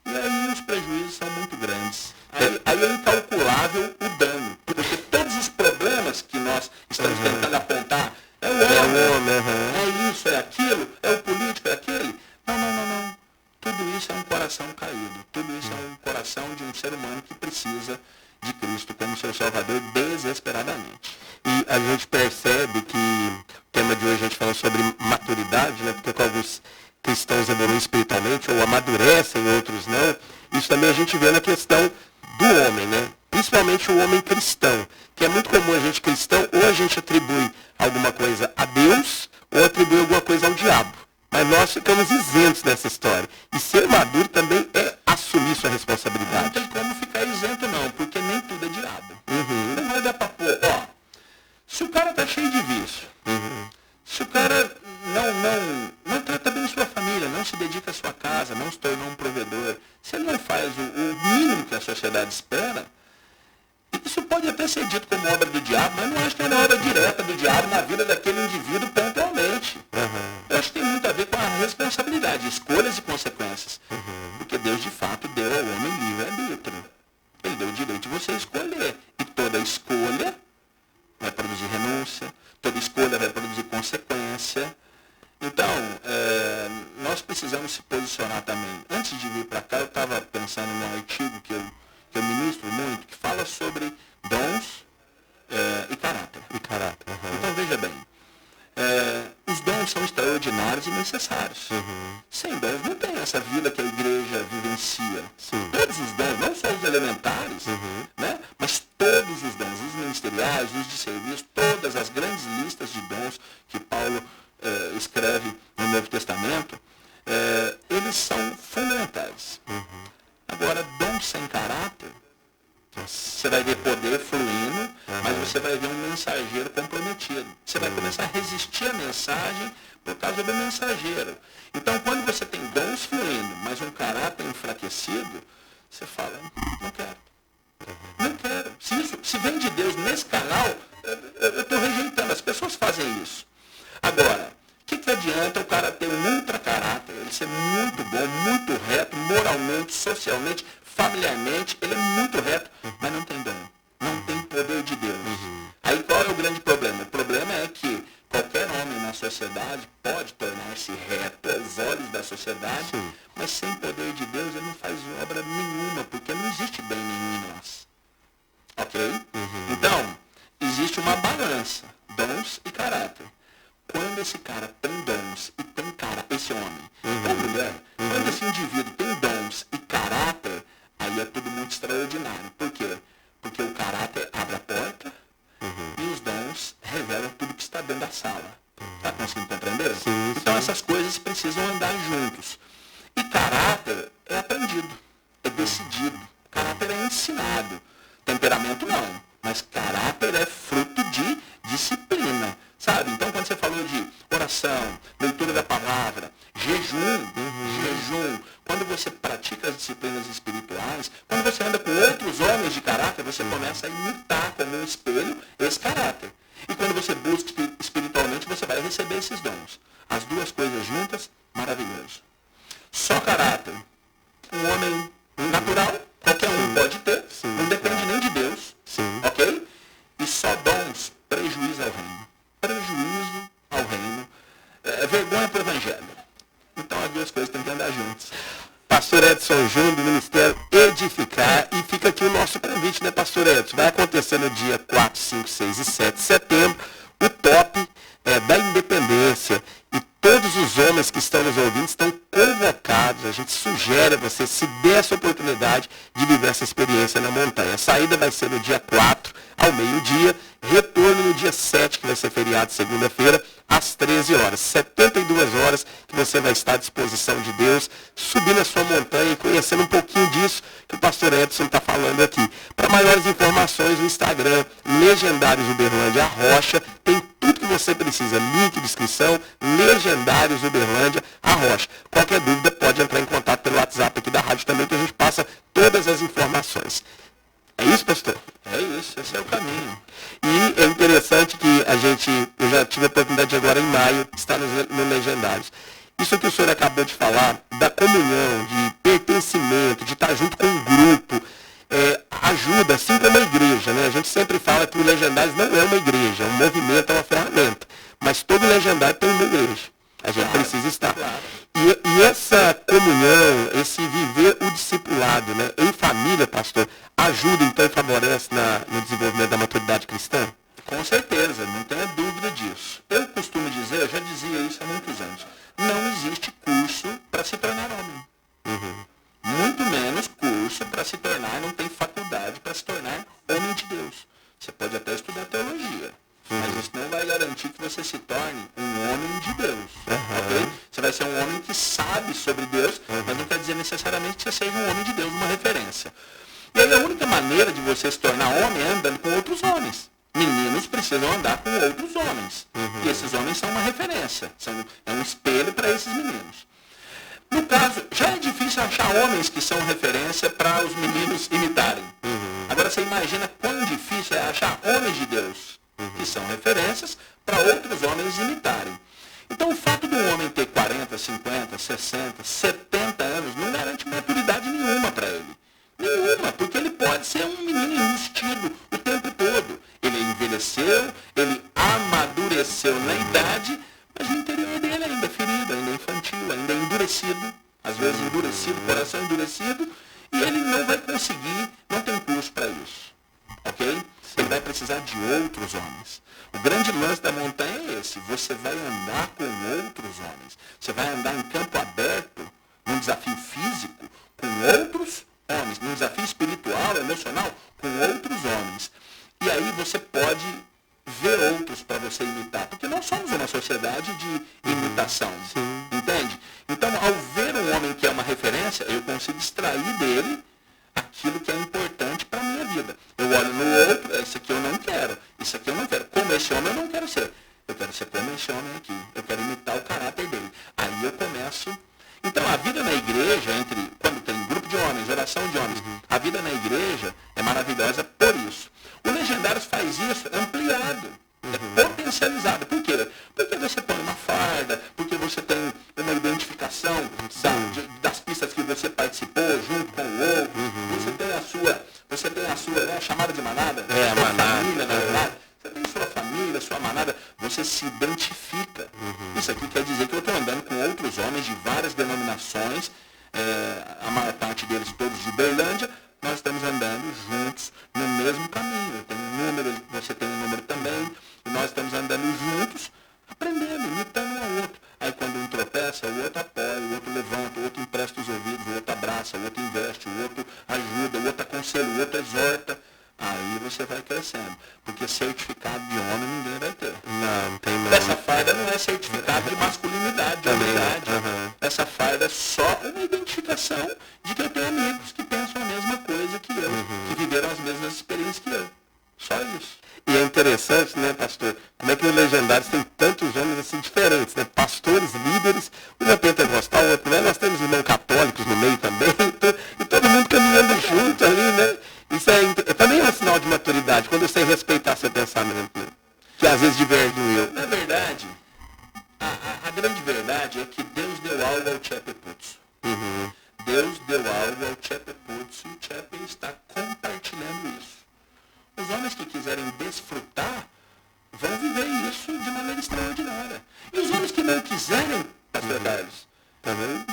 E aí os prejuízos são muito grandes. Aí é incalculável o dano, porque todos os problemas que nós estamos tentando apontar. É o homem, é isso, é aquilo, é o político, é aquele. Não. Tudo isso é um coração caído. Tudo isso é um coração de um ser humano que precisa de Cristo como seu Salvador desesperadamente. E a gente percebe que o tema de hoje a gente fala sobre maturidade, né? Porque com alguns cristãos evoluem espiritualmente ou amadurecem, outros não. Isso também a gente vê na questão do homem, né? Principalmente o homem cristão, que é muito comum a gente cristão, ou a gente atribui alguma coisa a Deus, ou atribui alguma coisa ao diabo. Mas nós ficamos isentos dessa história. E ser maduro também é assumir sua responsabilidade. Não tem como ficar isento não, porque nem tudo é diabo. Não vai dar pra pôr. Ó, se o cara tá cheio de vício, se o cara não trata bem sua família, não se dedica à sua casa, não se tornou um provedor, se ele não faz o mínimo que a sociedade espera, isso pode até ser dito como obra do diabo, mas não acho que é uma obra direta do diabo na vida daquele indivíduo pontualmente. Eu acho que tem muito a ver com a responsabilidade, escolhas e consequências. Porque Deus, de fato, deu ao homem livre-arbítrio. Ele deu o direito de você escolher. E toda escolha vai produzir renúncia, toda escolha vai produzir consequência. Então, nós precisamos se posicionar também. Antes de vir para cá, eu estava pensando num artigo que eu ministro muito, que fala sobre dons e caráter. Então, veja bem, os dons são extraordinários e necessários. Sem dons não tem essa vida que a igreja vivencia. Todos os dons, não só os elementares, né? Mas todos os dons, os ministeriais, os de serviço, todas as grandes listas de dons que Paulo escreve no Novo Testamento, eles são fundamentais. Agora, dons sem caráter, você vai ver poder fluindo, mas você vai ver um mensageiro comprometido. Você vai começar a resistir à mensagem por causa do mensageiro. Então, quando você tem dons fluindo, mas um caráter enfraquecido, você fala, não quero. Não quero. Se vem de Deus nesse canal, eu estou rejeitando. As pessoas fazem isso. Agora, o que adianta o cara ter um ultra caráter, ele ser muito bom, muito reto, moralmente, socialmente, familiarmente, ele é muito reto, mas não tem dom, não tem poder de Deus. Aí qual é o grande problema? O problema é que qualquer homem na sociedade pode tornar-se reto aos olhos da sociedade, mas sem poder de Deus ele não faz obra nenhuma, porque não existe bem nenhum em nós. Ok? Então, existe uma balança, dons e caráter. Quando esse cara tem dons e tem caráter, esse homem ou mulher, quando esse indivíduo tem dons e caráter, aí é tudo muito extraordinário. Por quê? Porque o caráter abre a porta e os dons revelam tudo que está dentro da sala. Está conseguindo compreender? Então essas coisas precisam andar juntos. E caráter é aprendido, é decidido. Caráter é ensinado. Temperamento não, mas caráter é fruto de disciplina. Sabe? Então, quando você falou de oração, leitura da palavra, jejum, quando você pratica as disciplinas espirituais, quando você anda com outros homens de caráter, você começa a imitar como um espelho esse caráter. E quando você busca espiritualmente, você vai receber esses dons. As duas coisas juntas, maravilhoso. Só caráter. Um homem natural, qualquer um pode ter, não depende nem de Deus. Ok? E só dons, prejuízo ao reino. Prejuízo ao reino, vergonha para o evangelho. Então as duas coisas têm que andar juntas. Pastor Edson Júnior, do Ministério Edificar, e fica aqui o nosso convite, né, Pastor Edson? Vai acontecer no dia 4, 5, 6 e 7 de setembro, o top da independência. E todos os homens que estão nos ouvindo estão convocados. A gente sugere a você, se der essa oportunidade de viver essa experiência na montanha. A saída vai ser no dia 4, ao meio-dia, retorno no dia 7, que vai ser feriado, segunda-feira, às 13 horas. 72 horas que você vai estar à disposição de Deus, subindo a sua montanha e conhecendo um pouquinho disso que o pastor Edson está falando aqui. Para maiores informações, no Instagram, Legendários Uberlândia Rocha, tem tudo que você precisa. Link, descrição, Legendários Uberlândia Rocha. Qualquer dúvida pode entrar em contato pelo WhatsApp aqui da rádio também, que a gente passa todas as informações. É isso, pastor? É isso, esse é o caminho. E é interessante que eu já tive a oportunidade agora em maio, de estar no Legendários. Isso que o senhor acabou de falar, da comunhão, de pertencimento, de estar junto com um grupo, ajuda, assim como a igreja, né? A gente sempre fala que o Legendários não é uma igreja, é um movimento, é uma ferramenta. Mas todo legendário tem uma igreja. A gente precisa estar. E essa comunhão, esse viver o discipulado, né, em família, pastor, ajuda então e favorece no desenvolvimento da maturidade cristã? Com certeza, não tenha dúvida disso. Eu costumo dizer, eu já dizia isso há muitos anos, não existe curso para se tornar homem. Muito menos curso para se tornar, não tem faculdade para se tornar homem de Deus. Você pode até estudar teologia, mas isso não vai garantir que você se torne um homem de Deus. Ok? Você vai ser um homem que sabe sobre Deus, mas não quer dizer necessariamente que você seja um homem de Deus, uma referência. E aí a única maneira de você se tornar homem é andando com outros homens. Meninos precisam andar com outros homens. E esses homens são uma referência, é um espelho para esses meninos. No caso, já é difícil achar homens que são referência para os meninos imitarem. Agora você imagina quão difícil é achar homens de Deus que são referências para outros homens imitarem. Então o fato de um homem ter 40, 50, 60, 70 anos não garante maturidade nenhuma para ele. Nenhuma, porque ele pode ser um menino enrustido o tempo todo. Ele envelheceu, ele amadureceu na idade, mas o interior dele ainda é ferido, ainda é infantil, ainda é endurecido. Às vezes endurecido, coração endurecido, e ele não vai conseguir, não tem curso para isso. Ok? Ele vai precisar de outros homens. O grande lance da montanha é esse. Você vai andar com outros homens. Você vai andar em campo aberto, num desafio físico, com outros homens. Num desafio espiritual, emocional, com outros homens. E aí você pode ver outros para você imitar. Porque nós somos uma sociedade de imitação. Entende? Então, ao ver um homem que é uma referência, eu consigo extrair dele aquilo que é importante para a minha vida. Eu olho no outro, isso aqui eu não quero, isso aqui eu não quero. Como esse homem eu não quero ser. Eu quero ser como esse homem aqui. Eu quero imitar o caráter dele. Aí eu começo. Então a vida na igreja, quando tem grupo de homens, oração de homens, a vida na igreja é maravilhosa por isso. O Legendários faz isso ampliado, é potencializado. Por quê? Porque você põe uma farda, porque você tem uma identificação das pistas que você participou junto com o outro, você tem a sua né, chamada de manada, a manada. Família, na verdade. Você tem sua família, sua manada, você se identifica. Isso aqui quer dizer que eu estou andando com outros homens de várias denominações, a maior parte deles todos de Uberlândia, nós estamos andando juntos no mesmo caminho. Eu tenho um número, você tem um número também, e nós estamos andando juntos, aprendendo, imitando um ao outro. Aí quando um tropeça, o outro apoia, o outro levanta, o outro empresta os ouvidos, o outro abraça, o outro investe, o outro ajuda, o outro aconselha, o outro exorta. Aí você vai crescendo. Porque certificado de homem ninguém vai ter. Não tem não. Essa farda não é certificado de masculinidade, de hombridade. Essa farda é só uma identificação de que eu tenho amigos que pensam a mesma coisa que eu, que viveram as mesmas experiências que eu. Só isso. E é interessante, né, pastor, como é que no Legendários tem tantos homens assim diferentes, né? Pastores, líderes, um é pentecostal, outro não é. Nós temos irmãos católicos no meio também, e todo mundo caminhando junto ali, né? Isso também é um sinal de maturidade, quando eu sei respeitar seu pensamento, né? Que às vezes diverge do eu. Na verdade, a grande verdade é que Deus deu algo ao Tchepe Putz. Deus deu algo ao Tchepe Putz e o Tchepe está compartilhando isso. Os homens que quiserem desfrutar vão viver isso de maneira extraordinária. E os homens que não quiserem, pastor Carlos,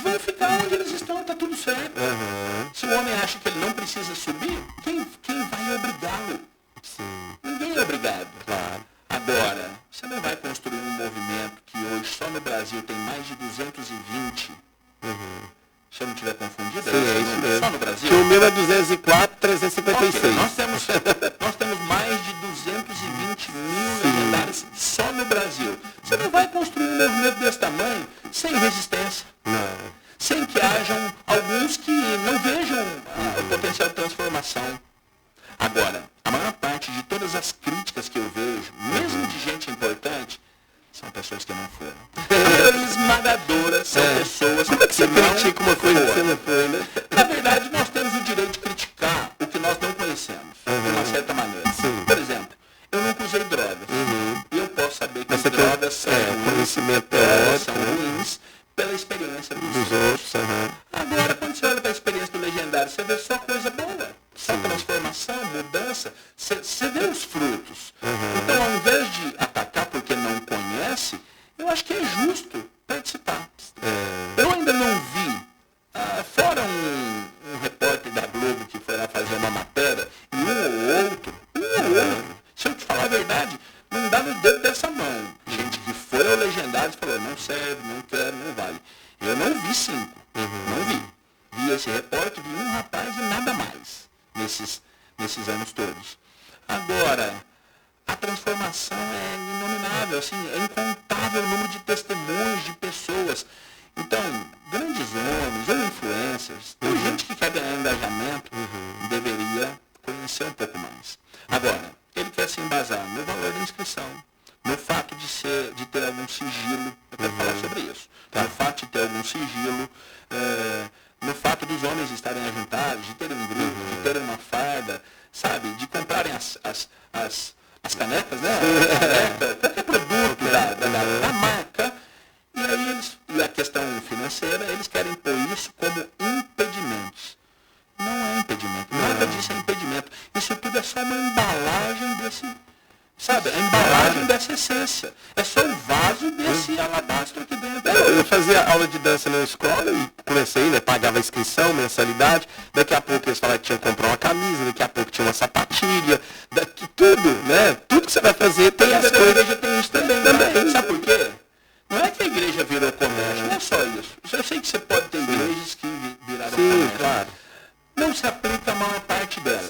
vão ficar onde eles estão, está tudo certo. Se o homem acha que ele não precisa subir, quem vai obrigá-lo? Ninguém é obrigado. Claro. Agora, você não vai construir um movimento que hoje só no Brasil tem mais de 220. Se eu não estiver confundido, Sim, é isso mesmo. Só no Brasil. Que o meu é 204, 356. Nós temos mais de 220 mil legendários só no Brasil. Você não vai construir um movimento desse tamanho sem resistência. Não. Sem que hajam alguns que não vejam o potencial de transformação. Agora, a maior parte de todas as críticas que eu vejo, mesmo de gente importante, são pessoas que não foram. A maioria esmagadora são pessoas Como é que você não critica uma coisa que você foram. não foi, né? Na verdade, nós temos o direito de criticar o que nós não conhecemos, de uma certa maneira. Sim. Por exemplo, eu nunca usei drogas. E eu posso saber que Mas você drogas são tem ruins, conhecimento são teórico, né? ruins pela experiência dos Dos outros. outros, Agora, quando você olha para a experiência do Legendário, você vê só coisa boa, só transformação. Não vi. Vi esse repórter, vi um rapaz e nada mais nesses anos todos. Agora, a transformação é inominável, assim, é incontável o número de testemunhos de pessoas. Então, grandes homens ou influencers, ou gente que quer ganhar engajamento, deveria conhecer um pouco mais. Agora, ele quer se embasar no valor da inscrição, no fato de ter algum sigilo, eu quero falar sobre isso, no fato de ter algum sigilo, no fato dos homens estarem ajuntados, de terem um grupo, de terem uma farda, sabe, de comprarem as canecas, né? Qualquer produto da marca. E aí e a questão financeira, eles querem pôr isso como impedimentos. Não é impedimento, nada disso é impedimento. Isso tudo é só uma embalagem sabe, a embalagem dessa essência. É só o vaso desse alabastro aqui dentro. Eu fazia aula de dança na escola e comecei, né? Pagava inscrição, mensalidade. Daqui a pouco eles falaram que tinha que comprar uma camisa, daqui a pouco tinha uma sapatilha, tudo, né? Tudo que você vai fazer tem as coisas. A igreja tem isso também. Sabe por quê? Não é que a igreja virou comércio, não é só isso. Eu sei que você pode ter igrejas que viraram comércio. Claro. Não se aplica a maior parte delas.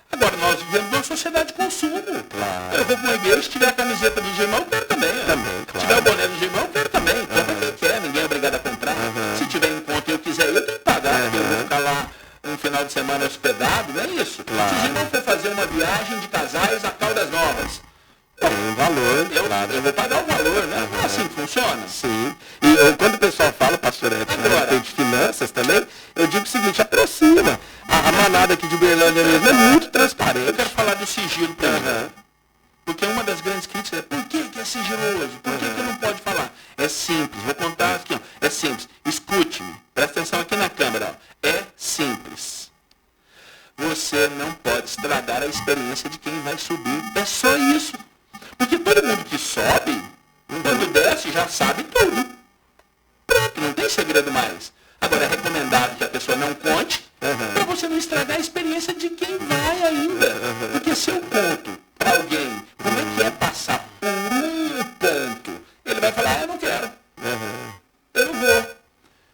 Agora, nós vivemos numa sociedade de consumo. Claro. Eu vou para uma igreja, se tiver a camiseta do Gemão, eu quero também. Claro. Se tiver o boné do Gemão, eu quero também. Compra quem quer, ninguém é obrigado a comprar. Se tiver em conta e eu quiser, eu tenho que pagar, porque eu vou ficar lá um final de semana hospedado, não é isso? Claro. Se o Gemão for fazer uma viagem de casais a Caldas Novas, tem um valor, eu vou pagar o valor, né? Não é assim que funciona? Sim. E quando o pessoal fala, pastor Edson, a respeito de finanças também, eu digo o seguinte, aproxima. A manada aqui de Uberlândia mesmo é muito transparente. Eu quero falar do sigilo primeiro. Porque uma das grandes críticas é por que é sigiloso? Por que não pode falar? É simples, vou contar aqui, ó. É simples. Escute-me, presta atenção aqui na câmera. Ó. É simples. Você não pode estragar a experiência de quem vai subir. É só isso. Porque todo mundo que sobe, quando desce, já sabe tudo. Pronto, não tem segredo mais. Agora é recomendado que a pessoa não conte, para você não estragar a experiência de quem vai ainda. Porque se eu conto para alguém como é que é passar por um ponto, ele vai falar, eu não quero. Eu não vou.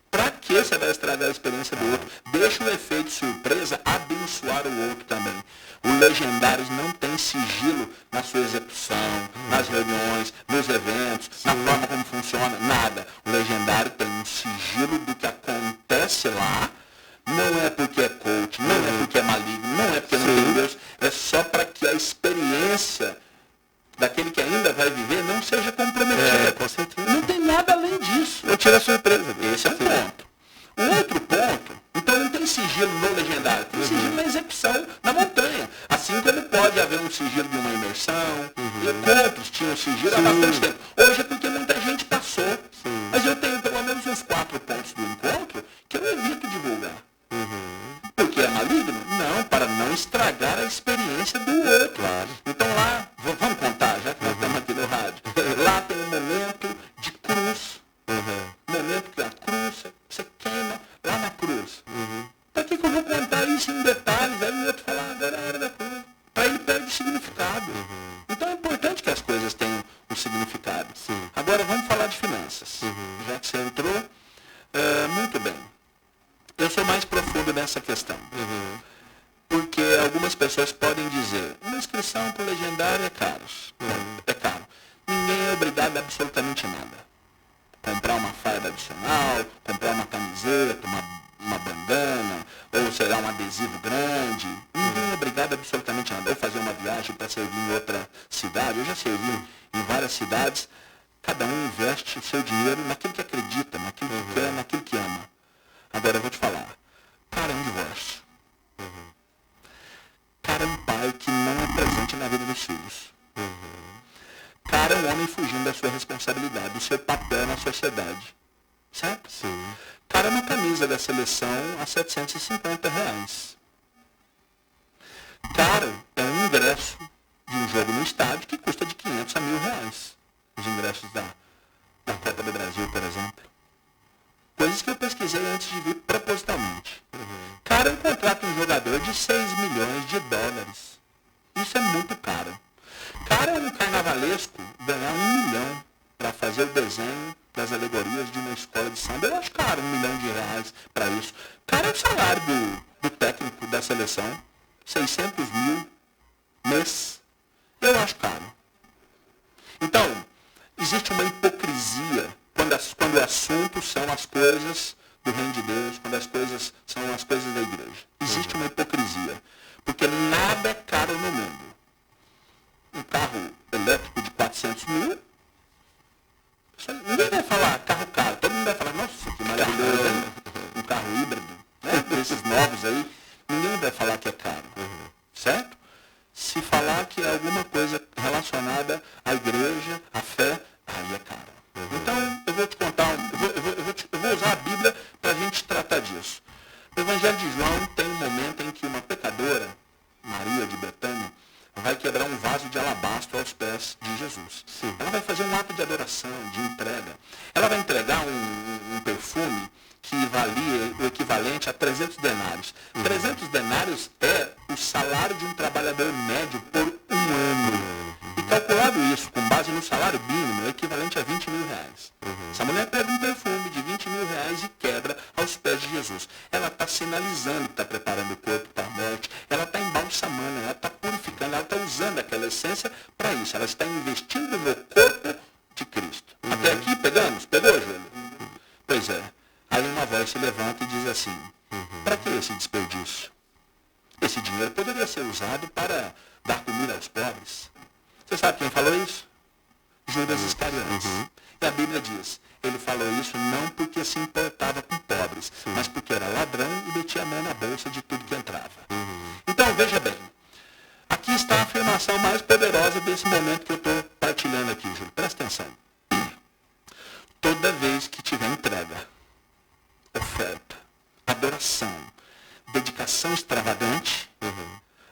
Para que você vai estragar a experiência do outro? Deixa o efeito surpresa abençoar o outro também. O Legendários não tem sigilo na sua execução, nas reuniões, nos eventos, na forma como funciona, nada. O Legendário tem um sigilo do que acontece lá, não é porque é coach, não é porque é maligno, não é porque não tem Deus, é só para que a experiência daquele que ainda vai viver não seja comprometida. Com certeza. Não tem nada além disso. Eu tiro a surpresa. Esse é um ponto. Um outro ponto, então não tem sigilo no Legendário, tem sigilo na execução, na montanha. Assim como pode haver um sigilo de uma imersão, encontros tinham sigilo há bastante tempo. Hoje é porque muita gente passou. Mas eu tenho pelo menos uns 4 pontos do encontro que eu evito divulgar. Porque é maligno? Não, para não estragar a experiência do outro. Então lá, vamos contar, já que nós estamos aqui no rádio. Lá tem um momento de cruz. Momento que a cruz, você queima lá na cruz. Para que eu vou contar isso em detalhes? Aí o outro fala, era da cruz. Para ele perde o significado. Então é importante que as coisas tenham um significado. Agora vamos falar de finanças. Já que você entrou, muito bem. Eu sou mais profundo nessa questão. Porque algumas pessoas podem dizer, uma inscrição para o Legendário é caro. É caro. Ninguém é obrigado a absolutamente nada. Comprar uma farda adicional, comprar uma camiseta, uma bandana, ou será um adesivo grande. Ninguém é obrigado a absolutamente nada. Ou fazer uma viagem para servir em outra cidade. Eu já servi em várias cidades. Cada um investe o seu dinheiro naquilo que acredita, naquilo que quer, naquilo que ama. Agora eu vou te falar. Cara, é um divórcio. Cara, é um pai que não é presente na vida dos filhos. Cara, é um homem fugindo da sua responsabilidade, do seu papel na sociedade. Certo? Cara, é uma camisa da seleção a R$750. Cara, é um ingresso de um jogo no estádio que custa de R$500 a R$1.000. Os ingressos da Copa do Brasil, por exemplo. Coisas que eu pesquisei antes de vir propositalmente. Cara, eu contrato um jogador de $6 milhões. Isso é muito caro. Cara, é um carnavalesco ganhar R$1 milhão para fazer o desenho das alegorias de uma escola de samba. Eu acho caro R$1 milhão para isso. Cara, é o salário do técnico da seleção, 600 mil mês. Eu acho caro. Então, existe uma hipocrisia quando o assunto são as coisas do reino de Deus, quando as coisas são as coisas da igreja. Existe uma hipocrisia, porque nada é caro no mundo. Um carro elétrico de 400 mil, ninguém vai falar carro caro, todo mundo vai falar, nossa, que maravilhoso, um carro híbrido, né? Esses novos aí, ninguém vai falar que é caro, certo? Se falar que é alguma coisa relacionada à igreja, à fé, aí é caro. Então, eu vou te contar, eu vou usar a Bíblia para a gente tratar disso. No Evangelho de João tem um momento em que uma pecadora, Maria de Betânia, vai quebrar um vaso de alabastro aos pés de Jesus. Sim. Ela vai fazer um ato de adoração, de entrega. Ela vai entregar um perfume que valia o equivalente a 300 denários. 300 denários é o salário de um trabalhador médio por um ano. E calculado isso, com base no salário mínimo, é o equivalente a R$20 mil. Essa mulher pega um perfume de R$20 mil e quebra aos pés de Jesus. Ela está sinalizando que está preparando o corpo para a morte. Ela está embalsamando, ela está purificando, ela está usando aquela essência para isso. Ela está investindo no corpo de Cristo. Até aqui pegamos? Pegou, Júlio? Pois é. Aí uma voz se levanta e diz assim, para que esse desperdício? Esse dinheiro poderia ser usado para dar comida aos pobres. Você sabe quem falou isso? Judas Iscariotes. E a Bíblia diz, ele falou isso não porque se importava com pobres, mas porque era ladrão e metia a mão na bolsa de tudo que entrava. Então, veja bem, aqui está a afirmação mais poderosa desse momento que eu estou partilhando aqui, Júlio. Presta atenção. Toda vez que tiver entrega, oferta, adoração, dedicação extravagante,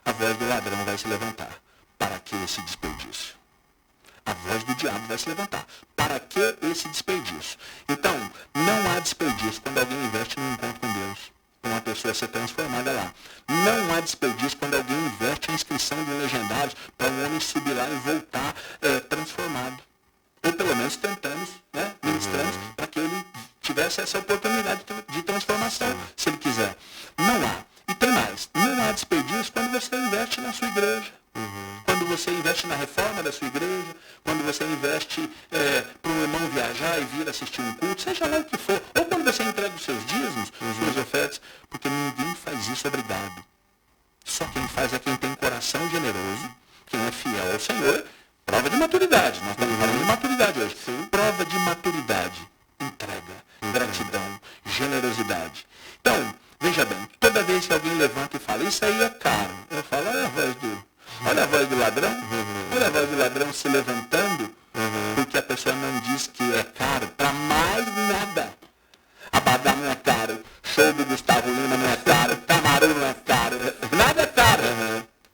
a voz do ladrão vai se levantar. Para que esse desperdício? A voz do diabo vai se levantar. Para que esse desperdício? Então, não há desperdício quando alguém investe num encontro com Deus, para uma pessoa ser transformada lá. Não há desperdício quando alguém investe em inscrição de legendários para um homem subir lá e voltar transformado. Ou pelo menos tentamos, né, ministramos, para que ele tivesse essa oportunidade de transformação, se ele quiser. Não há. E tem mais. Não há desperdício quando você investe na sua igreja. Quando você investe na reforma da sua igreja, quando você investe para um irmão viajar e vir assistir um culto, seja lá o que for, ou quando você entrega os seus dízimos, as suas ofertas, porque ninguém faz isso obrigado. Só quem faz é quem tem coração generoso, quem é fiel ao Senhor, prova de maturidade. Nós estamos falando de maturidade hoje. Prova de maturidade, entrega, gratidão, generosidade. Então, veja bem, toda vez que alguém levanta e fala, isso aí é caro, eu falo, olha a voz do ladrão, olha a voz do ladrão se levantando, porque a pessoa não diz que é caro para mais nada. Abadá não é caro, show do Gustavo Lima não é caro, Camarão não é caro, nada é caro.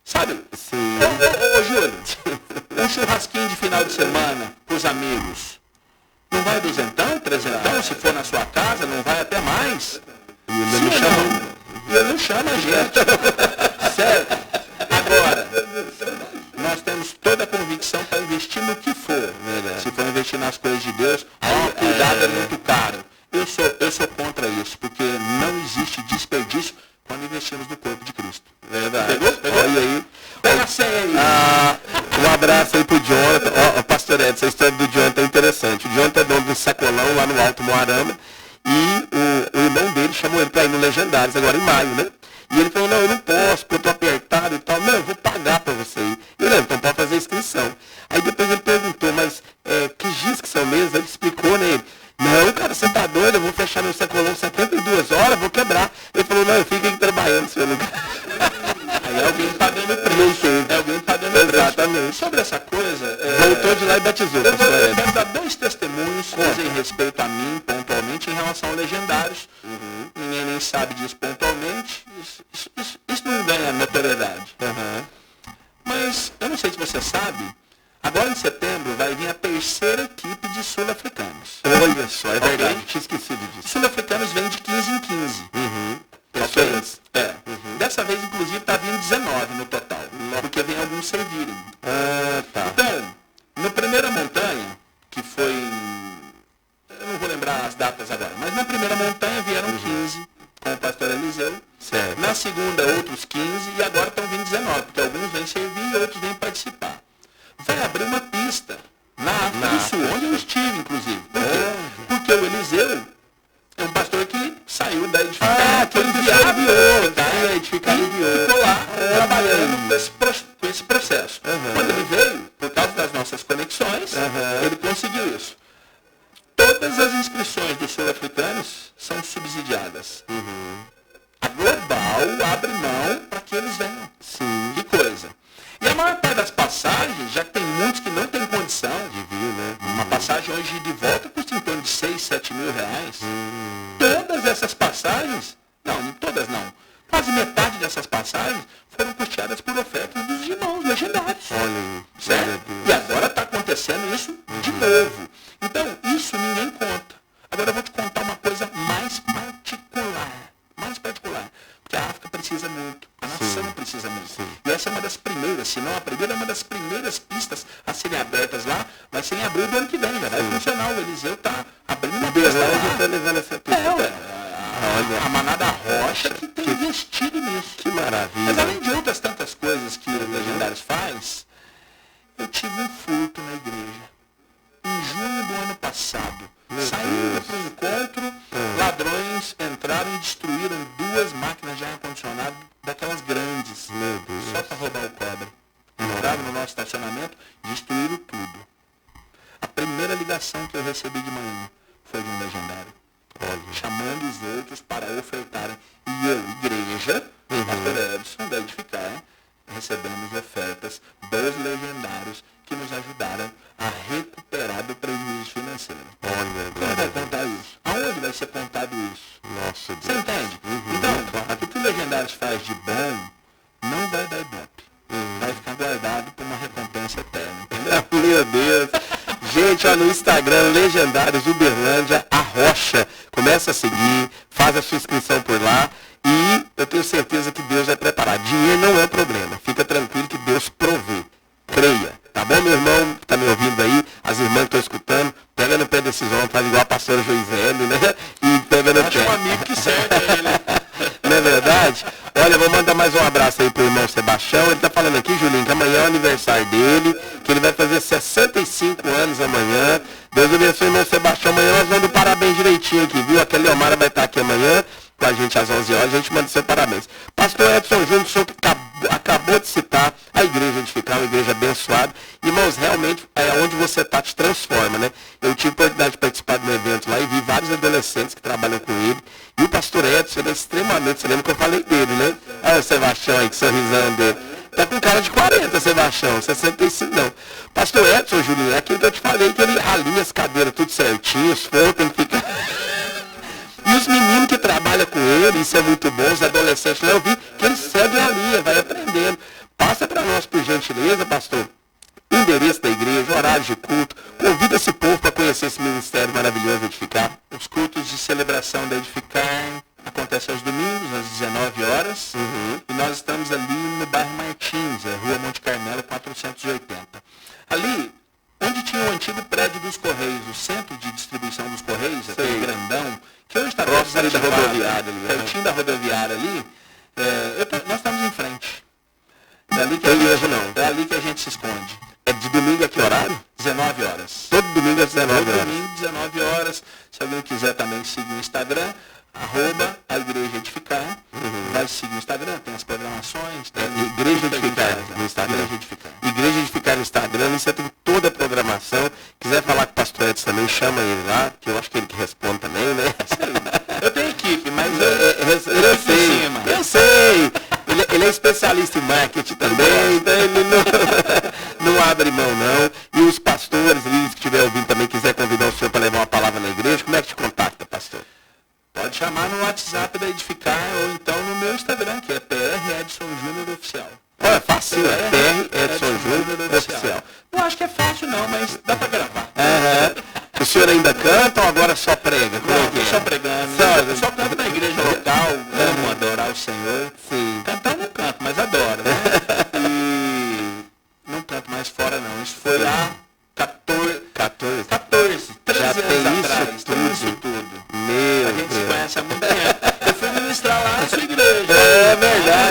Sabe? Sim. Ô, Júlio, um churrasquinho de final de semana com os amigos, não vai 200, 300, se for na sua casa, não vai até mais. E ele não chama a gente. Certo? Agora, nós temos toda a convicção para investir no que for. Se for investir nas coisas de Deus, cuidado, é muito caro. Eu sou contra isso, porque não existe desperdício quando investimos no corpo de Cristo. Verdade. Pegou? Olha aí. Pega sério. Um abraço aí pro Jonathan. Pastor Edson, essa história do Jonathan é interessante. O Jonathan é dono do sacolão lá no Alto Moarama. E o irmão dele chamou ele para ir no Legendários, agora em maio, né? E ele falou, não, eu não posso, porque eu tô apertado e tal. Não, eu vou pagar para você ir. Eu lembro, então pode fazer inscrição. Aí depois ele perguntou, mas que dias que são mesmo? Ele explicou, né? Não, cara, você tá doido, eu vou fechar meu sacolão 72 horas, vou quebrar. Ele falou, não, eu fico aqui trabalhando, seu lugar. Aí é alguém pagando preço. É alguém pagando preço. Exatamente. Sobre essa coisa... Voltou de lá e batizou. Eu quero dar 2 testemunhos que dizem respeito a mim, pontualmente, em relação a Legendários. Ninguém nem sabe disso pontualmente. Isso não ganha notoriedade. Mas, eu não sei se você sabe, agora em setembro vai vir a 3ª equipe de sul-africanos. Olha só, é verdade, tinha esquecido disso. Sul-africanos vêm de 15 em 15. Pessoas. Dessa vez, inclusive, está vindo 19 no total, porque vem alguns servirem. Tá. Então, na primeira montanha, que foi Certo. Na segunda, outros 15, e agora estão vindo 19, porque alguns vêm servir e outros vêm participar. Vai abrir uma pista na África do Sul, onde eu estive, inclusive. Por quê? Porque o Eliseu é um pastor que saiu da edificar, que ele ficou lá trabalhando com esse processo. Quando ele veio, por causa das nossas conexões, ele conseguiu isso. Todas as inscrições dos sul-africanos são subsidiadas. A Global abre mão para que eles venham. Sim. Que coisa. E a maior parte das passagens, já que tem muitos que não tem condição de vir, né? Uma passagem hoje de volta custa em torno de 6, 7 mil reais. Todas essas passagens, não, todas não. Quase metade dessas passagens foram custeadas por ofertas dos irmãos legendários. Olha, certo? E agora está acontecendo isso de novo. Então, isso ninguém conta. Agora eu vou te contar uma coisa mais particular. Porque a África precisa muito. A nação precisa muito. E essa é uma das primeiras, se não a primeira, é uma das primeiras pistas a serem abertas lá. Vai ser em abril do ano que vem. Já vai funcionar. O Eliseu está abrindo uma pista lá. Está levando essa pista. A Manada Rocha que tem investido nisso. Que maravilha. Mas além de outras tantas coisas que os legendários faz, eu tive um furto na igreja. Em junho do ano passado, saindo para o encontro, ladrões entraram e destruíram 2 máquinas de ar-condicionado daquelas grandes. Meu Deus. Só para roubar o cobre. Entraram no nosso estacionamento e destruíram tudo. A primeira ligação que eu recebi de manhã foi de um legendário. Chamando os outros para ofertarem. E eu, igreja, pastor Edson, da Edificar, recebemos ofertas dos legendários que nos ajudaram a recuperar do prejuízo financeiro. Quem vai contar isso? Aonde vai ser contado isso? Nossa Deus. Você entende? Então, o que o Legendários faz de bom não vai dar ibope. Vai ficar guardado por uma recompensa eterna. Entendeu? Meu Deus. Gente, ó, no Instagram, Legendários Uberlândia, a Rocha. Começa a seguir, faz a sua inscrição por lá e eu tenho certeza que Deus vai preparar. Dinheiro não é problema. Fica tranquilo que Deus provê. Creia. Tá bom, meu irmão? Tá me ouvindo aí? As irmãs que estão escutando, pega no pé desses homens, faz igual a pastora Joisele, né? E pega no pé. Um amigo que serve ele. Não é verdade? Olha, vou mandar mais um abraço aí pro irmão Sebastião. Ele tá falando aqui, Julinho, que amanhã é o aniversário dele, que ele vai fazer 65 anos amanhã. Deus abençoe, irmão Sebastião. Amanhã nós vamos dar parabéns direitinho aqui, viu? Aquela Leomara vai estar aqui amanhã com a gente às 11 horas. A gente manda seu parabéns. Pastor Edson Júnior, o senhor que acabou de citar a igreja Edificar, uma igreja abençoada. Irmãos, realmente é onde você está, te transforma, né? Eu tive a oportunidade de participar de um evento lá e vi vários adolescentes que trabalham com ele. E o pastor Edson, ele é extremamente, você lembra que eu falei dele, né? Olha o Sebastião aí, que sorrisão dele. Tá com cara de 40, Sebastião, 65 não. Pastor Edson, Júlio, é aquilo que eu te falei, que ele alinha as cadeiras tudo certinho, os forros tem que ficar... E os meninos que trabalham com ele, isso é muito bom, os adolescentes lá, eu vi que eles seguem a linha, vai aprendendo. Passa para nós, por gentileza, pastor, o endereço da igreja, horários de culto, convida esse povo para conhecer esse ministério maravilhoso de Edificar. Os cultos de celebração da Edificar acontecem aos domingos, às 19 horas, e nós estamos ali no bairro Martins, Rua Monte Carmelo, 480. Ali, onde tinha o antigo prédio dos Correios, o centro de distribuição dos Correios, aquele grandão, que hoje está próximo da rodoviária, pertinho da rodoviária ali, nós estamos em frente. É ali que é ali que a gente se esconde. É de domingo a que horário? 19 horas. Todo domingo às 19 horas. Todo domingo, 19 horas. Se alguém quiser também seguir o Instagram, @ a Igreja Edificar. Vai seguir o Instagram, tem as programações. Tem Igreja Edificar no Instagram. Igreja Edificar no Instagram, você tem toda a programação. Quiser falar com o pastor Edson também, chama ele lá, que eu acho que ele que responde também, né? Eu tenho equipe, mas eu sei. Ele é especialista em marketing também, então ele não abre mão não. E os pastores, eles que estiver ouvindo também, quiser convidar o senhor para levar uma palavra na igreja, como é que te contacta, pastor? Pode chamar no WhatsApp da Edificar ou então no meu Instagram, que é PR Edson Júnior Oficial. Olha, fácil, PR Edson Júnior Oficial. Não acho que é fácil não, mas dá para gravar. O senhor ainda canta ou agora só prega? Não, só pregando. Eu só canto na igreja local, amo adorar o Senhor. Sim. Cantar não canto, mas adoro, né? E não canto mais fora não. Isso foi lá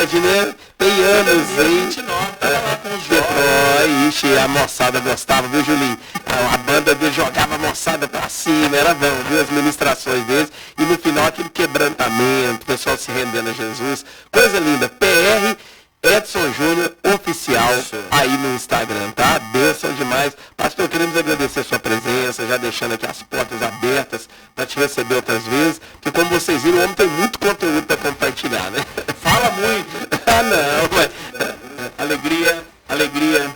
verdade, né? Tem anos, hein? 29, tava lá com os jovens. Ixi, a moçada gostava, viu, Julinho? A banda dele jogava a moçada pra cima, era bom, viu? As ministrações deles. E no final aquele quebrantamento, o pessoal se rendendo a Jesus. Coisa linda. PR Edson Júnior Oficial aí no Instagram, tá? Bênção demais. Pastor, queremos agradecer a sua presença, já deixando aqui as portas abertas para te receber outras vezes, porque como vocês viram, o homem tem muito conteúdo para compartilhar, né? Fala muito. Ah, não, mas... Alegria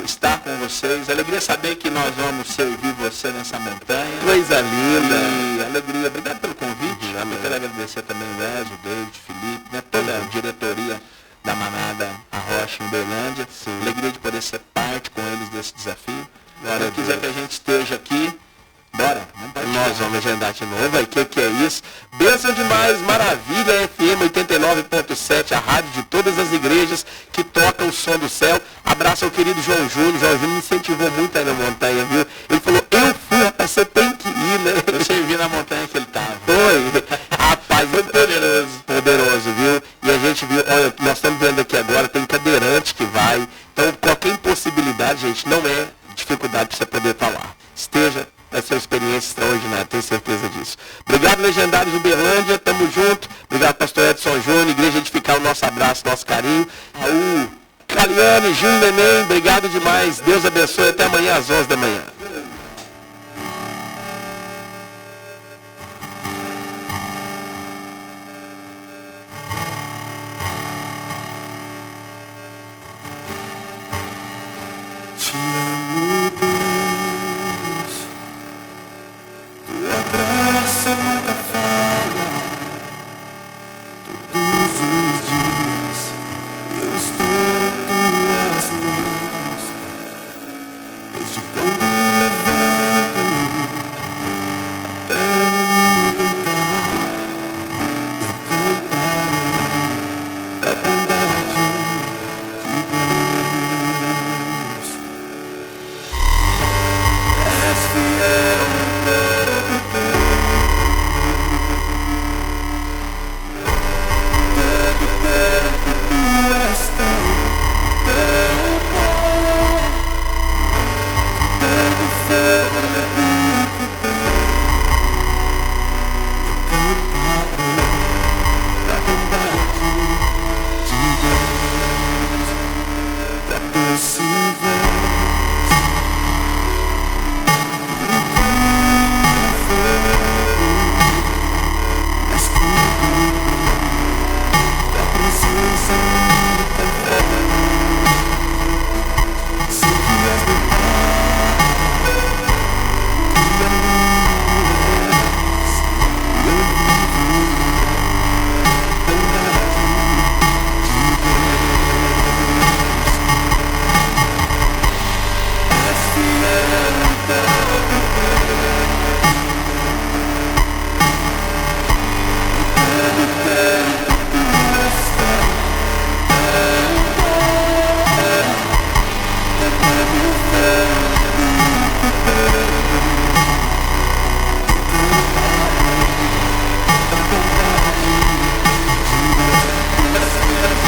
estar com vocês, alegria saber que nós vamos servir você nessa montanha. Coisa linda. E alegria, obrigado pelo convite. Eu quero agradecer também o Wes, o David, o Felipe, né, toda a diretoria da Manada Arrocha em Uberlândia. Alegria de poder ser parte com eles desse desafio. Se quiser que a gente esteja aqui, bora. Nós vamos agendar de novo. Aí, que é isso? Bênção demais, maravilha, FM 89.7, a rádio de todas as igrejas que tocam o som do céu. Abraço ao querido João Júnior. João Júnior me incentivou muito aí na montanha, viu? Ele falou, eu fui, rapaz, você tem que ir, né? Eu servi na montanha que ele estava. Foi. Rapaz, foi poderoso, viu? E a gente viu, olha, nós estamos vendo aqui agora, tem cadeirante que vai. Então, qualquer impossibilidade, gente, não é dificuldade para você poder estar lá. Esteja, vai ser uma experiência extraordinária, tenho certeza disso. Obrigado, Legendários Uberlândia, tamo junto. Obrigado, pastor Edson Júnior, Igreja Edificar, o nosso abraço, nosso carinho. Raul, Caliane, Júnior Neném, obrigado demais. Deus abençoe, até amanhã às 11 da manhã.